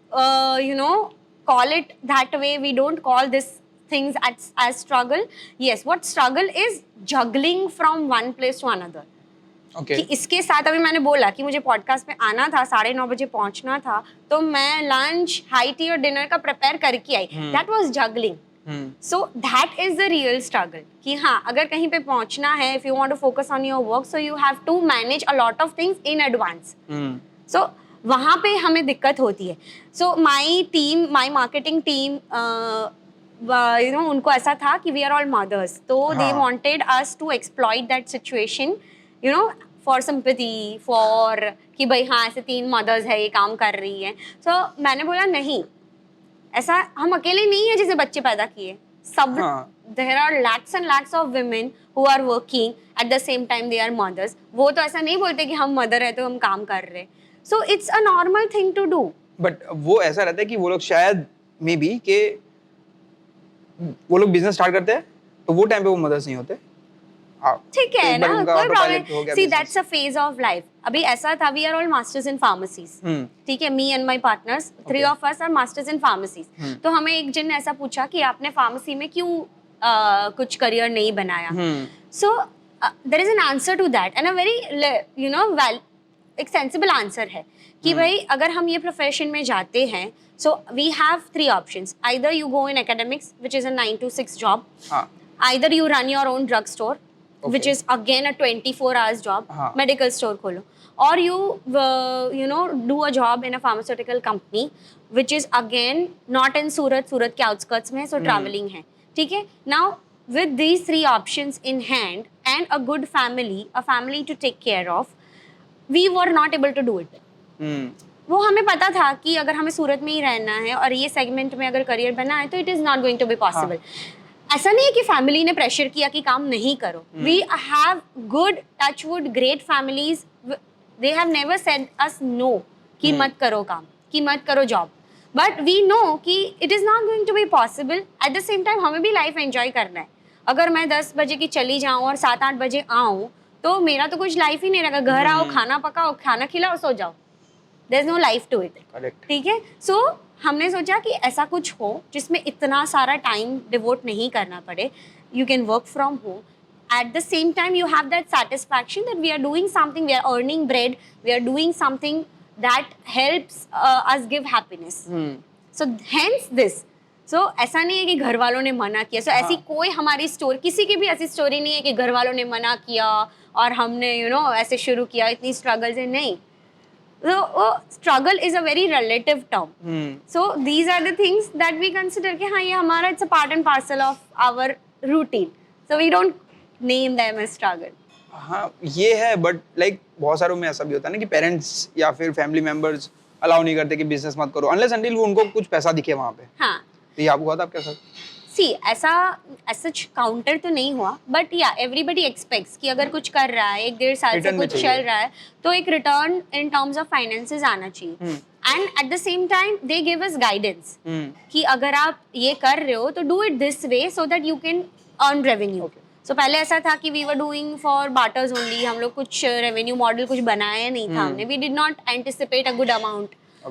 you know call it that way, we don't call this things as struggle. Yes, what struggle is juggling from one place to another. Okay. कि इसके साथ अभी मैंने बोला कि मुझे पॉडकास्ट में आना था, 9:30 बजे पहुंचना था, तो मैं लंच, हाई टी और डिनर का प्रिपेयर करके आई, that was juggling. So that is the real struggle कि हाँ अगर कहीं पे पहुंचना है, if you want to focus on your work, so you have to manage a lot of things in advance. So वहाँ पे हमें दिक्कत होती है। So my marketing team you know उनको ऐसा था कि वी आर ऑल मदर्स, तो दे wanted us to exploit that situation, you know, for sympathy, for कि भाई हाँ ऐसे 3 मदर्स है, ये काम कर रही है। सो मैंने बोला नहीं, ऐसा हम अकेले नहीं है जिसे बच्चे पैदा किए, सब there are lakhs and lakhs of women who are working at the same time they are mothers. वो तो ऐसा नहीं बोलते कि हम मदर है तो हम काम कर रहे हैं। So it's a normal thing to do. But वो ऐसा रहता है कि वो लोग शायद मे बी के वो लोग बिजनेस स्टार्ट करते हैं तो वो टाइम पे वो मदर्स नहीं होते। ठीक है ना, कोई problem. See business. That's a phase of life. अभी ऐसा था, we are all masters in pharmacies, ठीक है, me and my partners, 3 of us are masters in pharmacies. तो हमें एक जन ने ऐसा पूछा कि आपने फार्मेसी में क्यों कुछ करियर नहीं बनाया। So there is an answer to that, and a very you know well एक सेंसिबल आंसर है कि भाई अगर हम ये प्रोफेशन में जाते हैं, so we have 3 options, either you go in academics which is a 9 to 6 job, either you run your own drug store which is again a 24 hours job, medical store खोलो, or you you know do a job in a pharmaceutical company which is again not in सूरत के outskirts में, so traveling है, ठीक है। Now with these 3 options in hand and a good family, a family to take care of, we were not able to do it. वो हमें पता था कि अगर हमें सूरत में ही रहना है और ये सेगमेंट में अगर करियर बना है तो it is not going to be possible. ऐसा नहीं है कि फैमिली ने प्रेशर किया कि काम नहीं करो। We have good touchwood great families, they have never said us no कि मत करो काम, कि मत करो जॉब, बट वी नो कि it is not going to be possible. At the same time हमें भी लाइफ एंजॉय करना है। अगर मैं 10 बजे की चली जाऊँ और 7-8 बजे आऊँ तो मेरा तो कुछ लाइफ ही नहीं रहेगा। घर आओ, खाना पकाओ, खाना खिलाओ, सो जाओ, there is no life to it, ठीक है। सो हमने सोचा कि ऐसा कुछ हो जिसमें इतना सारा टाइम डिवोट नहीं करना पड़े, you can work from home, at the same time you have that satisfaction that we are doing something, we are earning bread, we are doing something that helps us give happiness. So hence this. So ऐसा नहीं है कि घर वालों ने मना किया। So ऐसी कोई हमारी स्टोरी, किसी की भी ऐसी स्टोरी नहीं है कि घर वालों ने मना किया और हमने यू नो ऐसे शुरू किया, इतनी स्ट्रगल्स है, नहीं। So struggle is a very relative term. So these are the things that we consider कि हाँ ये हमारा it's a part and parcel of our routine. So we don't name them as struggle. हाँ ये है, बट लाइक बहुत सारों में ऐसा भी होता है ना कि पेरेंट्स या फिर फैमिली मेंबर्स अलाउ नहीं करते कि बिजनेस मत करो अनलेस अंटिल वो उनको कुछ पैसा दिखे वहाँ पे। हाँ, तो ये आपको हुआ था आपके साथ? सी ऐसा सच काउंटर तो नहीं हुआ, बट या एवरीबडी एक्सपेक्ट्स कि अगर कुछ कर रहा है 1-1.5 साल से कुछ चल रहा है तो एक return in terms of finances आना चाहिए। And at the same time they give us guidance कि अगर आप ये कर रहे हो तो do it this way so that you can earn revenue. Okay. So पहले ऐसा था कि we were doing for barters only, हम लोग कुछ रेवेन्यू मॉडल कुछ बनाया नहीं था हमने. We did not anticipate a good amount.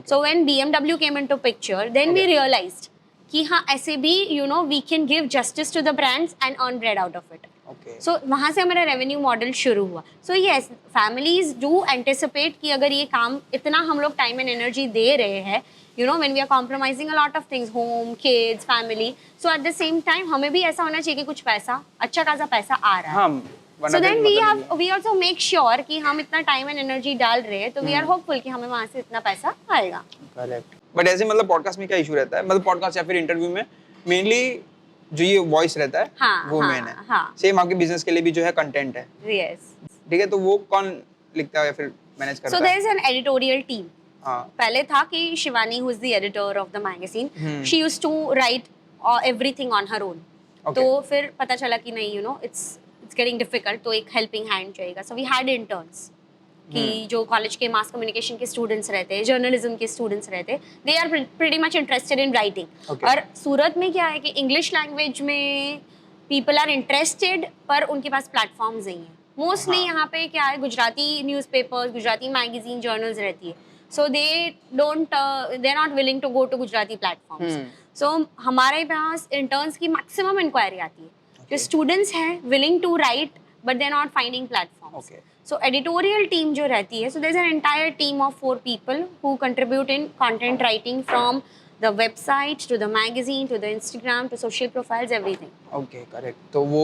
So when BMW came into picture then we realised कि हाँ ऐसे भी you know we can give justice to the brands and earn bread out of it. Okay. So वहाँ से हमारा रेवेन्यू मॉडल शुरू हुआ. So yes, families do anticipate कि अगर ये काम इतना हम लोग टाइम एंड एनर्जी दे रहे हैं, you know when we are compromising a lot of things, home, kids, family, so at the same time हमें भी ऐसा होना चाहिए कि कुछ पैसा, अच्छा खासा पैसा आ रहा है. हाँ, सो देन वी मतलब have we also make sure कि हम इतना टाइम एंड एनर्जी डाल रहे हैं तो वी आर होपफुल कि हमें वहाँ से इतना पैसा आएगा. करेक्ट. बट ऐसे मतलब पॉडकास्ट में क्या इशू रहता है, मतलब पॉडकास्ट या फिर इंटरव्यू में मेनली जो ये वॉइस रहता है हाँ, वो हाँ, मेन है. हाँ. सेम आपके बिजनेस के लिए भी जो है कंटेंट है, यस. ठीक है, तो वो कौन लिखता है या फिर मैनेज करता सो है? There is an editorial team. हाँ. पहले था कि Shivani who is the editor of the magazine, she used to write everything on her own. Okay. तो फिर पता चला कि नहीं, you know it's getting difficult, तो एक हेल्पिंग हैंड चाहिएगा. सो वी हैड इंटर्न्स कि जो कॉलेज के मास कम्युनिकेशन के स्टूडेंट्स रहते, जर्नलिज्म के स्टूडेंट्स रहते, they are pretty much interested in writing. Okay. और सूरत में क्या है कि इंग्लिश लैंग्वेज में पीपल आर इंटरेस्टेड पर उनके पास प्लेटफॉर्म्स नहीं है. मोस्टली यहाँ पे क्या है, Gujarati newspapers, Gujarati magazine, journals रहती है. So they are not willing to go to Gujarati platforms. So हमारे पास इंटर्न्स की मैक्सिमम इंक्वायरी आती है. जो स्टूडेंट्स हैं willing to write but they are not finding platforms. Okay. So editorial team जो रहती है, so there's an entire team of 4 people who contribute in content writing from the website to the magazine to the Instagram to social profiles, everything. Okay, correct. तो वो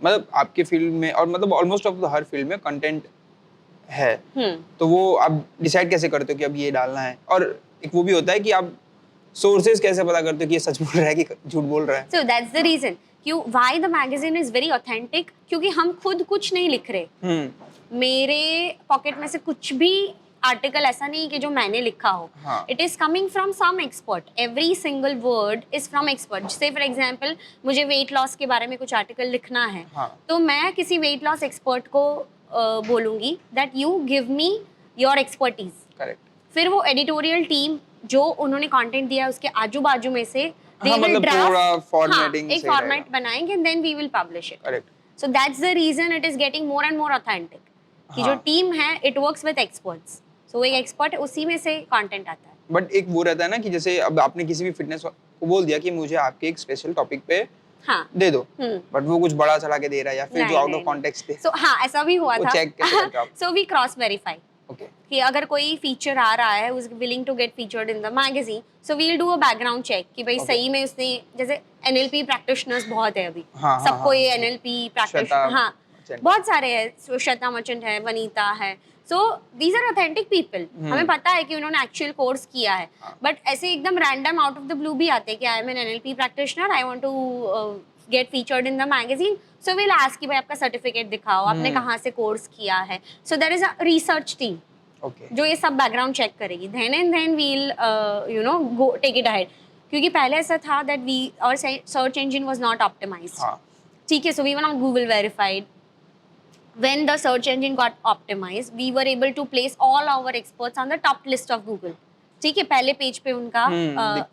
मतलब आपके फील्ड में और मतलब ऑलमोस्ट ऑफ हर फील्ड में कंटेंट है, तो वो आप डिसाइड कैसे करते हो कि अब ये डालना है? और एक वो भी होता है कि आप सोर्सेज कैसे पता करते हो कि ये सच बोल रहा है कि झूठ बोल रहा है? So that's the reason. क्यों why the magazine is very authentic? क्योंकि हम खुद कुछ नहीं लिख रहे. मेरे पॉकेट में से कुछ भी आर्टिकल ऐसा नहीं कि जो मैंने लिखा हो. It is coming from some expert. Every single word is from expert. Say for example मुझे वेट लॉस के बारे में कुछ आर्टिकल लिखना है, तो मैं किसी वेट लॉस एक्सपर्ट को बोलूंगी that you give me your expertise. Correct. फिर वो एडिटोरियल टीम जो उन्होंने कंटेंट दिया उसके आजू बाजू में से they will मतलब draft, पूरा फॉर्मेटिंग एक फॉर्मेट बनाएंगे and then we will publish it. Correct. So that's the reason it is getting more and more authentic. कि जो टीम है it works with experts. So एक एक्सपर्ट उसी में से कंटेंट आता है. बट एक वो रहता है ना कि जैसे अब आपने किसी भी फिटनेस को बोल दिया कि मुझे आपके एक स्पेशल टॉपिक पे दे दो, बट वो कुछ बड़ा चला के दे रहा है या फिर जो आउट ऑफ कॉन्टेक्स्ट है. So हाँ, ऐसा भी हुआ था. चेक कैसे करते हो आप? So we cross verify. Okay. कि अगर कोई फीचर आ रहा है, who's willing to get featured in the magazine, so we'll do a background check कि भाई सही में उसने, जैसे NLP practitioners बहुत है अभी, सबको ये NLP practitioner, हाँ बहुत सारे हैं, श्वेता मर्चेंट है, वनीता है. So these are authentic people. हमें पता है कि उन्होंने एक्चुअल कोर्स किया है, बट ऐसे एकदम random out of the blue भी आते हैं कि I am an NLP practitioner, I want to get featured in the magazine. So we'll ask कि भाई आपका सर्टिफिकेट दिखाओ, आपने कहाँ से कोर्स किया है. So there is a research team जो ये सब बैकग्राउंड चेक करेगी. then and then we'll you know go take it ahead. क्योंकि पहले ऐसा था that our search engine was not optimized. ठीक है, so we were not Google verified. When the search engine got optimized, we were able to place all our experts on the top list of Google. ठीक है, पहले पेज पे उनका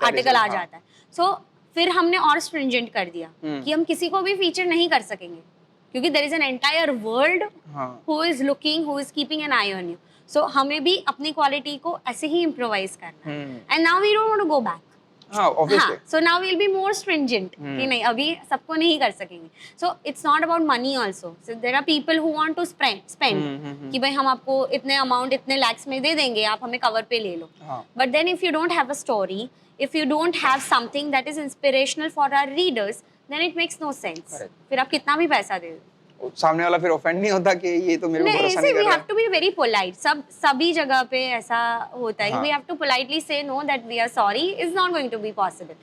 आर्टिकल आ जाता है. So फिर हमने और स्ट्रिंजेंट कर दिया कि हम किसी को भी फीचर नहीं कर सकेंगे क्योंकि there is an entire world who is looking, who is keeping an eye on you. So हमें भी अपनी क्वालिटी को ऐसे ही इम्प्रोवाइज करना है. And now we don't want to go back. So now we will be more stringent कि नहीं, अभी सबको नहीं कर सकेंगे. So it's not about money also. So there are people who want to spend कि भाई हम आपको इतने अमाउंट इतने लैक्स में दे देंगे, आप हमें कवर पे ले लो. But then if you don't have a story, if you don't have something that is inspirational for our readers, then it makes no sense. फिर आप कितना भी पैसा दे दो, सामने वाला फिर ऑफेंड नहीं होता कि ये तो मेरे को भरोसा नहीं कर रहा है. we have to be very polite. सभी जगह पे ऐसा होता है कि we have to politely say no, that we are sorry is not going to be possible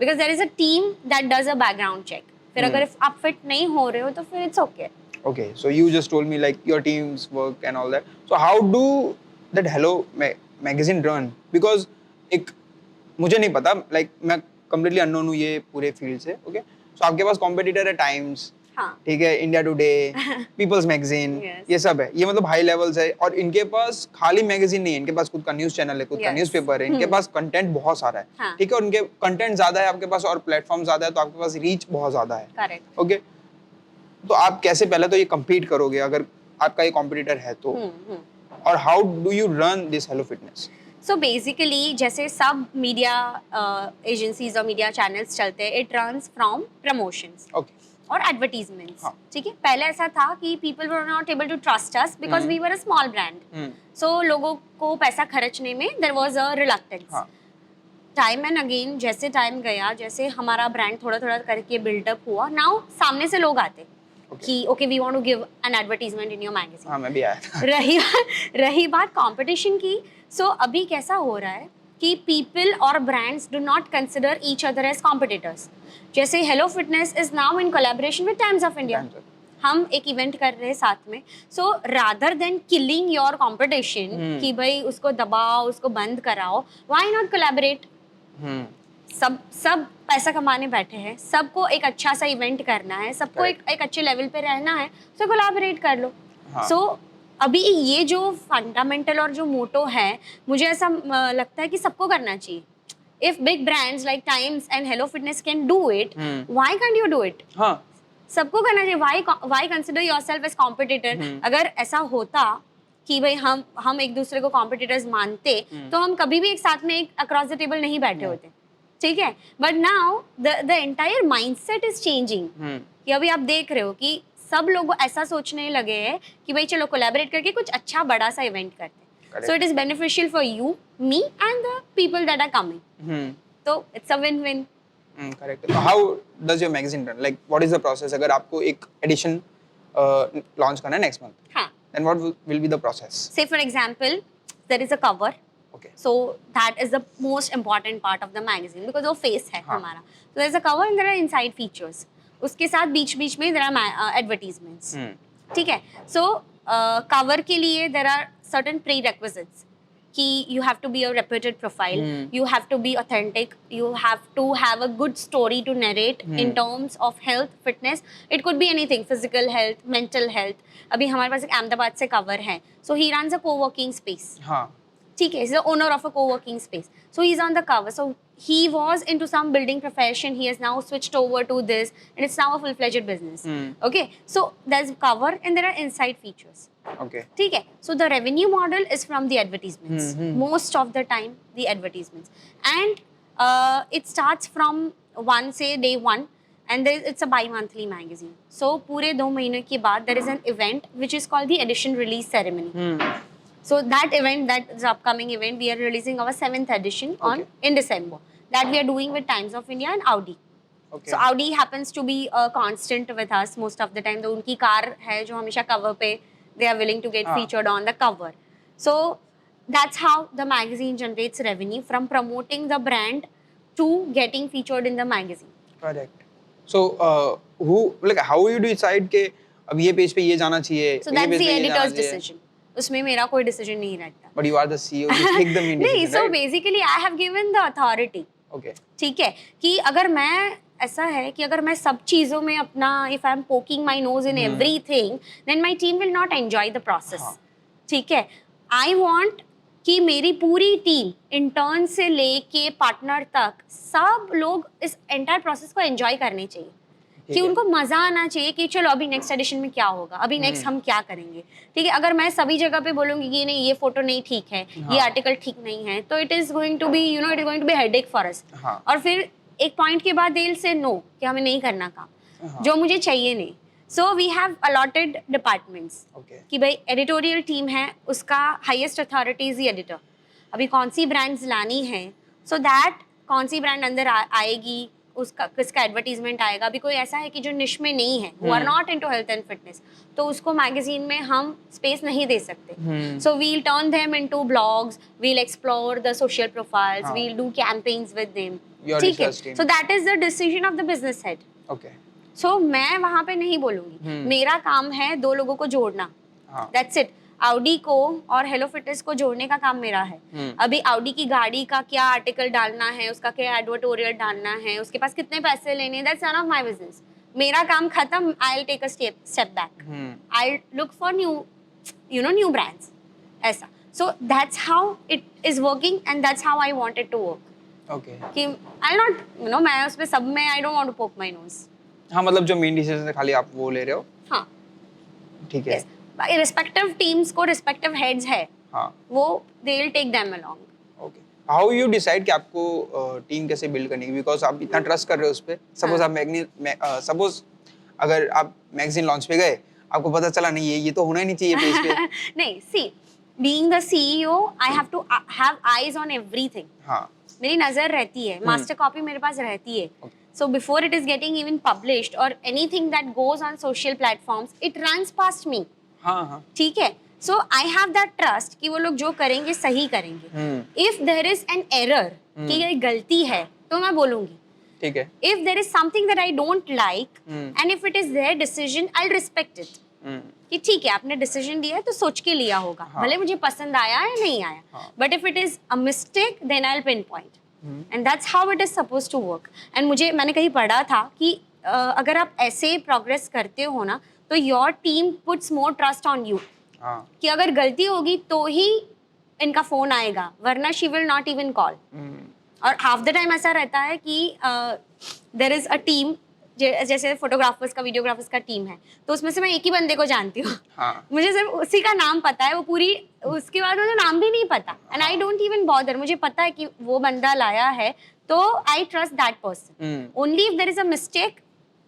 because there is a team that does a background check. फिर अगर आप फिट नहीं हो रहे हो तो फिर it's okay. Okay, so you just told me like your team's work and all that. So how do that Hello magazine run? Because एक मुझे नहीं पता, लाइक मैं कम्प्लीटली अननोन हूँ ये पूरे फील्ड से. ओके, सो आपके पास कॉम्पिटिटर है टाइम्स, हाँ ठीक है, India Today, People's magazine, Yes. ये सब है, ये मतलब हाई लेवल्स है। और इनके पास खाली मैगजीन नहीं है, इनके पास खुद का न्यूज चैनल है, खुद का Yes. न्यूज़पेपर है, इनके पास कंटेंट बहुत सारा है, हाँ. ठीक है, और इनके कंटेंट ज्यादा है आपके पास और प्लेटफॉर्म ज्यादा है, तो आपके पास रीच बहुत ज्यादा है। करेक्ट। ओके, तो आप कैसे पहले तो ये compete करोगे अगर आपका ये कॉम्पिटिटर है तो, और how do you run this Hello Fitness? So basically जैसे सब मीडिया एजेंसीज और मीडिया चैनल्स चलते हैं, it runs from promotions okay, और एडवर्टीजमेंट्स। हाँ. ठीक है, पहले ऐसा था कि people were not able to trust us because we were a small brand, so लोगों को पैसा खर्चने में देयर वाज अ रिलक्टेंस। हाँ, टाइम एंड अगेन जैसे टाइम गया, जैसे हमारा ब्रांड थोड़ा थोड़ा करके बिल्डअप हुआ, नाउ सामने से लोग आते कि okay we want to give an advertisement in your magazine. हाँ, मैं भी आया था। रही बात कंपटीशन की, सो अभी कैसा हो रहा है कि पीपल और brands do not consider each other as competitors. जैसे Hello Fitness is now in collaboration with Times of India, हम एक इवेंट कर रहे हैं साथ में, so rather than killing your competition कि भाई उसको दबाओ, उसको बंद कराओ, व्हाई नॉट कोलैबोरेट? सब पैसा कमाने बैठे हैं, सबको एक अच्छा सा इवेंट करना है, सबको एक अच्छे लेवल पे रहना है, सो कोलैबोरेट कर लो। सो अभी ये जो फंडामेंटल और जो मोटो है, मुझे ऐसा लगता है कि सबको करना चाहिए। If big brands like Times and Hello Fitness can do it, why can't you do it? हाँ, सबको करना चाहिए। Why consider yourself as competitor? अगर ऐसा होता कि भाई हम एक दूसरे को कॉम्पिटिटर्स मानते, तो हम कभी भी एक साथ में एक अक्रॉस द टेबल नहीं बैठे होते, ठीक है। But now the entire mindset is changing, कि अभी आप देख रहे हो कि सब लोग ऐसा सोचने लगे हैं कि भाई चलो कोलैबोरेट करके कुछ अच्छा बड़ा सा इवेंट करते हैं, so it is beneficial for you, me and the people that are coming, तो it's a win win. Correct. How does your magazine run, like what is the process? अगर आपको एक एडिशन लॉन्च करना है नेक्स्ट मंथ, हाँ, then what will be the process? Say for example there is a cover, okay, so that is the most important part of the magazine because वो face है हाँ. हमारा। so there's a cover and there are inside features, उसके साथ बीच बीच में there are advertisements, ठीक है। so cover के लिए there are certain prerequisites कि you have to be a reputed profile, you have to be authentic, you have to have a good story to narrate in terms of health, fitness, it could be anything, physical health, mental health। अभी हमारे पास एक अहमदाबाद से cover है, so he runs a co-working space, हाँ, ठीक है, he's the owner of a co-working space, so he's on the cover, so he was into some building profession, he has now switched over to this and it's now a full-fledged business, okay, so there's cover and there are inside features, okay, ठीक है। so the revenue model is from the advertisements, most of the time the advertisements, and it starts from one say day one and it's a bi-monthly magazine, so पूरे 2 महीने के बाद there is an event which is called the edition release ceremony, so that event, that is upcoming event, we are releasing our 7th edition in December, that we are doing with Times of India and Audi, okay. so Audi happens to be a constant with us most of the time, तो उनकी कार है जो हमेशा cover पे they are willing to get featured on the cover, so that's how the magazine generates revenue from promoting the brand to getting featured in the magazine. Correct. So who, like how you decide के अब ये पेज पे ये जाना चाहिए, So that's the editor's decision, उसमें मेरा कोई decision नहीं रहता। But you are the CEO, you take the main नहीं, decision, so right? basically I have given the authority, Okay. ठीक है, कि अगर मैं ऐसा है कि अगर मैं सब चीज़ों में अपना if I am poking my nose in everything, then my team will not enjoy the process, ठीक है। I want कि मेरी पूरी टीम इंटर्न से लेके पार्टनर तक सब लोग इस एंटायर प्रोसेस को एंजॉय करने चाहिए, कि उनको मजा आना चाहिए कि चलो अभी नेक्स्ट एडिशन में क्या होगा, अभी नेक्स्ट हम क्या करेंगे, ठीक है। अगर मैं सभी जगह पे बोलूंगी कि नहीं ये फोटो नहीं ठीक है, ये आर्टिकल ठीक नहीं है, तो it is going to be it is going to be headache for us, और फिर एक पॉइंट के बाद दिल से नो कि हमें नहीं करना काम जो मुझे चाहिए नहीं। So we have allotted departments, कि भाई एडिटोरियल टीम है, उसका highest authority is the editor, अभी कौन सी ब्रांड्स लानी है, सो दैट कौन सी ब्रांड अंदर आएगी, उसका किसका एडवर्टीजमेंट आएगा। अभी कोई ऐसा है कि जो निश में नहीं है, who are not into health and fitness, तो उसको मैगजीन में हम स्पेस नहीं दे सकते, so we'll turn them into blogs, we'll explore the social profiles, we'll do campaigns with them, ठीक है। So that is the decision of the business head, Okay. सो मैं वहां पे नहीं बोलूंगी, मेरा काम है 2 लोगों को जोड़ना, दैट्स इट। आउडी को और हेलो फिटनेस को जोड़ने का काम मेरा है। अभी आउडी की गाड़ी का क्या आर्टिकल डालना है, उसका क्या एडवर्टोरियल डालना है, उसके पास कितने पैसे लेने हैं, that's none of my business. मेरा काम खत्म, I will take a step back, I look for new brands, ऐसा. So that's how it is working and that's how I wanted to work. Okay. कि आई नॉट मैं उसमें सब में I don't want to poke my nose. हाँ, मतलब जो मेन डिसीजन है खाली आप वो ले रहे हो. हाँ. ठीक है. यस. रिस्पेक्टिव टीम्स को रिस्पेक्टिव हेड्स है, हाँ. वो they will take them along. Okay. How you decide कि आपको टीम कैसे बिल्ड करनी है, बिकॉज आप इतना ट्रस्ट कर रहे हो उस पे. सपोज आप सपोज अगर आप मैगजीन लॉन्च पे गए, आपको पता चला नहीं ये तो होना ही नहीं चाहिए पेज पे. नहीं, see, being the CEO I have to have eyes on everything. हाँ. मेरी नजर रहती है, मास्टर कॉपी मेरे पास रहती है. So before it is getting even published or anything that goes on social platforms, it runs past me. हाँ हाँ. ठीक है. So I have that trust कि वो लोग जो करेंगे सही करेंगे. If there is an error कि ये गलती है तो मैं बोलूंगी. ठीक है. If there is something that I don't like and if it is their decision, I'll respect it. कि ठीक है, आपने डिसीजन लिया है तो सोच के लिया होगा. हाँ. भले मुझे पसंद आया या नहीं आया. हाँ. But if it is a mistake, then I'll pinpoint. And that's how it is supposed to work. And मैंने कहीं पढ़ा था कि अगर आप ऐसे प्रोग्रेस करते हो ना, तो your team puts more trust on you. हाँ. कि अगर गलती होगी तो ही इनका फोन आएगा, वरना she will not even call. और half the time ऐसा रहता है कि there is a team, जैसे फोटोग्राफर्स का, वीडियोग्राफर्स का टीम है, तो उसमें से मैं एक ही बंदे को जानती हूँ. हाँ. मुझे सिर्फ उसी का नाम पता है, वो पूरी, उसके बाद मुझे नाम भी नहीं पता. And I don't even bother. मुझे पता है कि वो बंदा लाया है, तो I trust that person. Only if there is a mistake,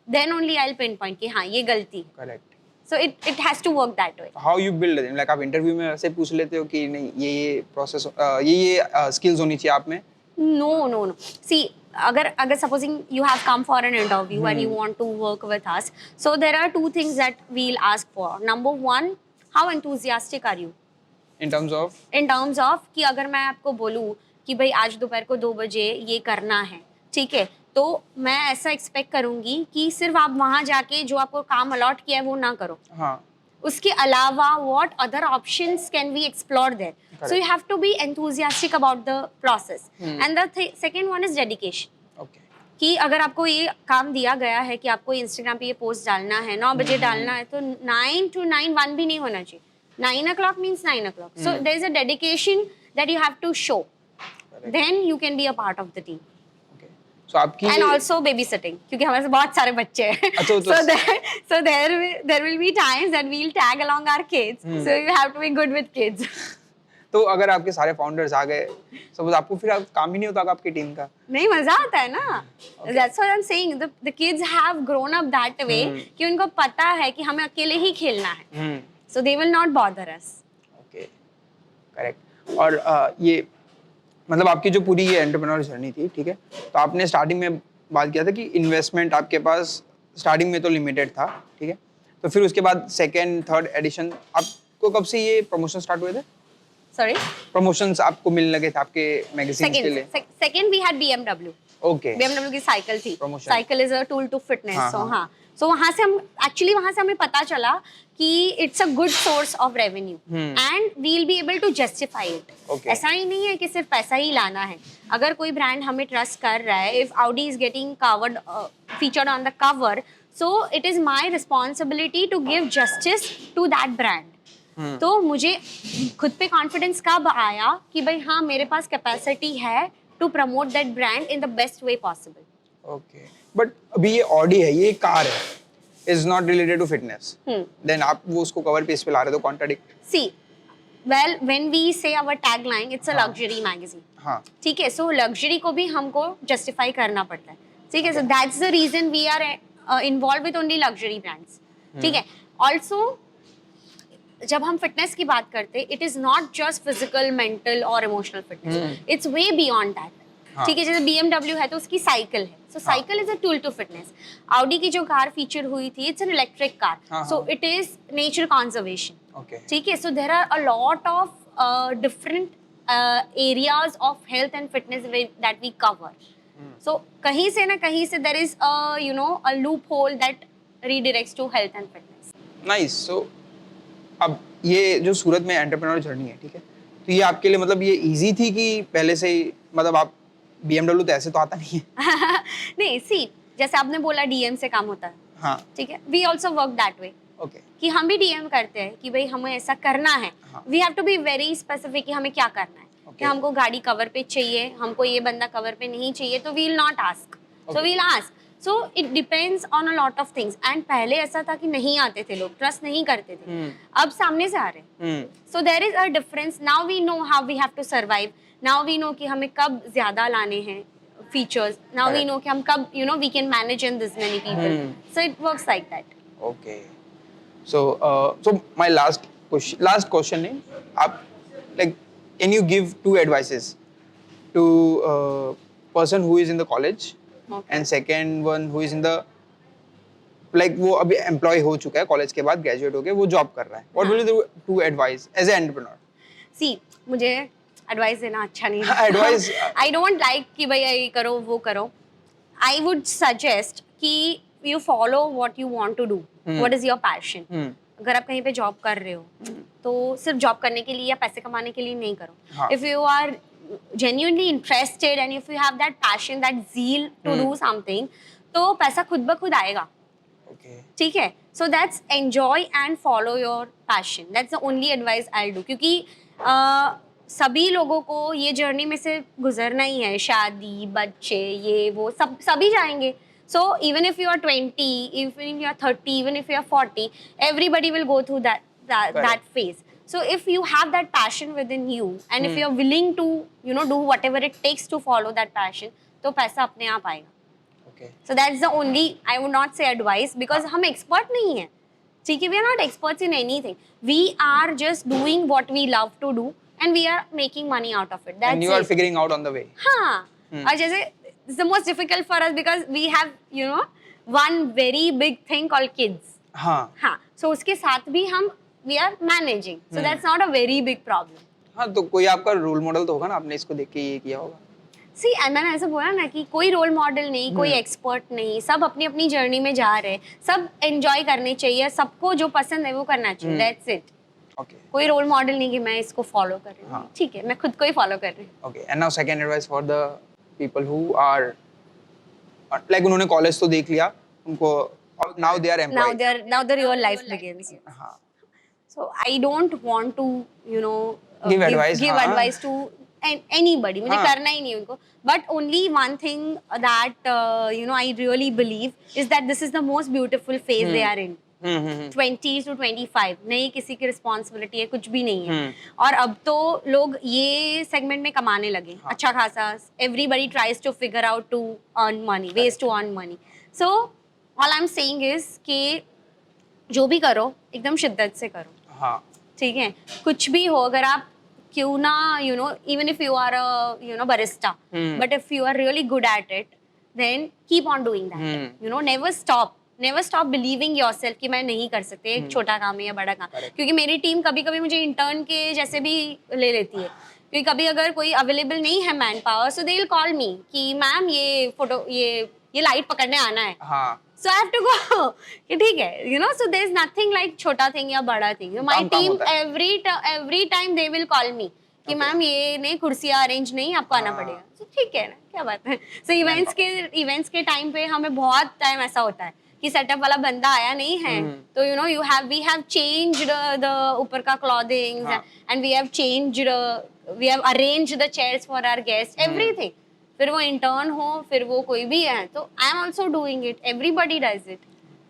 then only I will pinpoint कि हाँ ये गलती. Correct. So it has to work that way. How you build, like आप इंटरव्यू में ऐसे पूछ लेते हो कि नहीं ये प्रोसेस, ये स्किल्स होनी चाहिए आप में? No. See, अगर supposing you have come for an interview and you want to work with us, so there are two things that we'll ask for. Number one, how enthusiastic are you? In terms of? In terms of कि अगर मैं आपको बोलूँ कि भाई आज दोपहर को 2 बजे ये करना है, ठीक है, तो मैं ऐसा एक्सपेक्ट करूँगी कि सिर्फ आप वहाँ जाके जो आपको काम अलॉट किया है वो ना करो. हाँ. उसके अलावा what other options can we explore there? So you have to be enthusiastic about the process. And the second one is dedication. Okay. कि अगर आपको ये काम दिया गया है कि आपको इंस्टाग्राम पे ये पोस्ट डालना है, 9 बजे डालना है, तो 9 to 9 1 भी नहीं होना चाहिए. 9 o'clock means 9 o'clock. So there is a dedication that you have to show. Correct. Then you can be a part of the team. So आपकी and also babysitting, क्योंकि हमारे पास बहुत सारे बच्चे हैं. So there will be times that we'll tag along our kids. So you have to be good with kids. तो अगर आपके सारे फाउंडर्स आ गए, सपोज आपको फिर काम ही नहीं होता आपकी टीम का? नहीं, मजा आता है ना. That's what I'm saying. The kids have grown up that way कि उनको पता है कि हमें अकेले ही खेलना है. So they will not bother us. Okay, correct. और ये मतलब आपकी जो पूरी ये एंटरप्रेन्योर जर्नी थी, ठीक है, तो आपने स्टार्टिंग में बात किया था कि इन्वेस्टमेंट आपके पास स्टार्टिंग में तो लिमिटेड था, ठीक है, तो फिर उसके बाद सेकंड थर्ड एडिशन, आपको कब से ये प्रमोशन स्टार्ट हुए थे? Sorry? प्रमोशंस आपको मिलने लगे थे आपके मैगजीन्स के लिए? Second we had BMW. Okay. BMW की साइकिल थी. Promotion. Cycle is a tool to fitness. हाँ, सो हाँ. हाँ, सो वहाँ से हमें पता चला कि it's a good source of revenue and we will be able to justify it. ऐसा ही नहीं है कि सिर्फ पैसा ही लाना है. अगर कोई ब्रांड हमें ट्रस्ट कर रहा है, if Audi is getting covered featured on the cover, so it is my responsibility to give justice to that brand. तो मुझे खुद पे कॉन्फिडेंस कब आया कि भाई हाँ मेरे पास कैपेसिटी है to promote that brand in the best way possible. Okay, but अभी ये ऑडी है, ये कार है, is not related to fitness, then आप वो उसको कवर पेज पे ला रहे हो, contradict. See, well when we say our tagline it's a luxury magazine. हाँ. ठीक है, सो लग्जरी को भी हमको जस्टिफाई करना पड़ता है. ठीक है, so that's the reason we are involve with only luxury brands. ठीक है. ऑल्सो जब हम फिटनेस की बात करते, it is not just physical, mental और emotional fitness, it's way beyond that. ठीक है, जैसे BMW है तो उसकी साइकिल है, so cycle is a tool to fitness. Audi की जो कार फीचर हुई थी, it's an electric car, so it is nature conservation. ठीक है, so there are a lot of different areas of health and fitness that we cover. So कहीं से ना कहीं से there is a loophole that redirects to health and fitness. Nice. So अब ये जो सूरत में एंटरप्रेन्योर जर्नी है, ठीक है, तो ये आपके लिए मतलब ये इजी थी कि पहले से ही, मतलब आप BMW तो ऐसे तो आता नहीं है? नहीं, सी, जैसे आपने बोला DM से काम होता है, हाँ ठीक है, we also work that way okay कि हम भी डीएम करते हैं कि भाई हमें ऐसा करना है, हाँ। We have to be very specific कि हमें क्या करना है, कि Okay. हमको गाड़ी कवर पे चाहिए, हमको ये बंदा कवर पे नहीं चाहिए, तो we will not ask, so Okay. We will ask, so it depends on a lot of things. And पहले ऐसा था कि नहीं आते थे लोग, ट्रस्ट नहीं करते थे, अब सामने से आ रहे हैं, so there is a difference. Now we know how we have to survive, now we know कि हमें कब ज्यादा लाने हैं features, now we Correct. Know कि हम कब we can manage in this many people, so it works like that. Okay. So my last question is, आप like, can you give two advices to person who is in the college Okay. and second one who is in the like वो अभी एम्प्लॉय हो चुका है कॉलेज के बाद ग्रेजुएट हो गया वो जॉब कर रहा है what will you to advise as a entrepreneur see मुझे एडवाइस देना अच्छा नहीं Advice, आई डोंट लाइक कि भाई ये करो वो करो। आई वुड सजेस्ट कि you follow what you want to do, what is your passion. अगर आप कहीं पे जॉब कर रहे हो तो सिर्फ जॉब करने के लिए या पैसे कमाने के लिए नहीं करो। हाँ. If you are genuinely interested and if you have that passion, that zeal to do something, तो पैसा खुद ब खुद आएगा। ओके ठीक है, so that's enjoy and follow your passion, that's the only advice I do. क्योंकि सभी लोगों को ये जर्नी में से गुजरना ही है, शादी बच्चे ये वो सब सभी जाएंगे। So even if you are 20, even if you are 30, even if you are 40, everybody will go through that phase. So if you have that passion within you and if you are willing to do whatever it takes to follow that passion, तो पैसा अपने आप आएगा। Okay So that's the only, I would not say advice because हम expert नहीं हैं, ठीक है, we are not experts in anything, we are just doing what we love to do and we are making money out of it, that's and you are it। Figuring out on the way हाँ, और जैसे it's the most difficult for us because we have one very big thing called kids। हाँ हाँ, so उसके साथ भी हम we are managing, so that's not a very big problem। हाँ तो कोई आपका रोल मॉडल तो होगा ना आपने इसको देख के ये किया होगा सी मैंने ऐसा बोला ना कि कोई रोल मॉडल नहीं, कोई एक्सपर्ट नहीं, सब अपनी अपनी जर्नी में जा रहे हैं, सब एंजॉय करने चाहिए, सबको जो पसंद है वो करना चाहिए, दैट्स इट। ओके कोई रोल मॉडल नहीं कि मैं इसको फॉलो कर रही हूँ, हाँ. ठीक है, मैं खुद को ही फॉलो कर रही हूँ। Okay and now second advice for the people who are like उन्होंने कॉलेज तो देख लिया उनको now they are employed Now the real life begins। हाँ So I don't want to Give advice, give हाँ. advice to anybody, मुझे हाँ. करना ही नहीं उनको, but only one thing that I really believe is that this is the most beautiful phase they are in। 20 to 25 नहीं किसी की रिस्पॉन्सिबिलिटी है, कुछ भी नहीं है, और अब तो लोग ये सेगमेंट में कमाने लगे अच्छा खासा। Everybody tries to figure out to earn money, ways to earn money. So all I am saying is कि जो भी करो एकदम शिद्दत से करो, हाँ ठीक है, कुछ भी हो, अगर आप क्यों ना even if you are a barista, but if you are really good at it then keep on doing that. Never stop believing yourself कि मैं नहीं कर सकते, एक छोटा काम है या बड़ा काम। क्योंकि मेरी टीम कभी कभी मुझे इंटर्न के जैसे भी ले लेती है, क्योंकि कभी अगर कोई अवेलेबल नहीं है man power, so they will call मी कि मैम ये फोटो ये लाइट पकड़ने आना है, हाँ so I have to go कि ठीक है, so there is nothing like छोटा thing या बड़ा thing। My team every time they will call me कि मैम ये नहीं कुर्सियाँ अरेंज नहीं, आपको आना पड़ेगा। So ठीक है ना, क्या बात है। So events के टाइम पे हमें बहुत टाइम ऐसा होता है कि सेटअप वाला बंदा आया नहीं है, तो we have changed the ऊपर का clothing and we have arranged the chairs for our guests, everything। फिर वो इंटर्न हो, फिर वो कोई भी है, तो I am also doing it, everybody does it,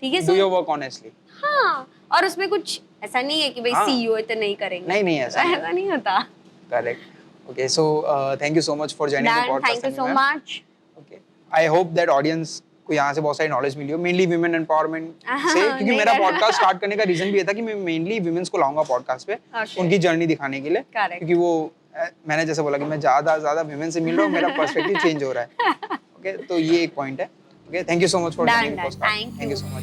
ठीक है। Do your work honestly. हाँ, और उसमें कुछ ऐसा नहीं है कि भाई सीईओ तो नहीं करेंगे, नहीं ऐसा नहीं होता। Correct okay so thank you so much for joining the podcast. Thank you so much. Okay I hope that audience को यहाँ से बहुत सारी नॉलेज मिली हो, मेनली वुमेन एम्पावरमेंट से, क्योंकि मेरा पॉडकास्ट स्टार्ट करने का रीजन भी ये था कि मैं मेनली वुमेन्स को लाऊंगा पॉडकास्ट पे, उनकी जर्नी दिखाने के लिए, क्योंकि वो मैंने जैसे बोला कि मैं ज्यादा वुमेन से मिल रहा हूँ, मेरा पर्सपेक्टिव चेंज हो रहा है। ओके तो ये एक पॉइंट है। Okay thank you so much for joining the podcast, thank you so much.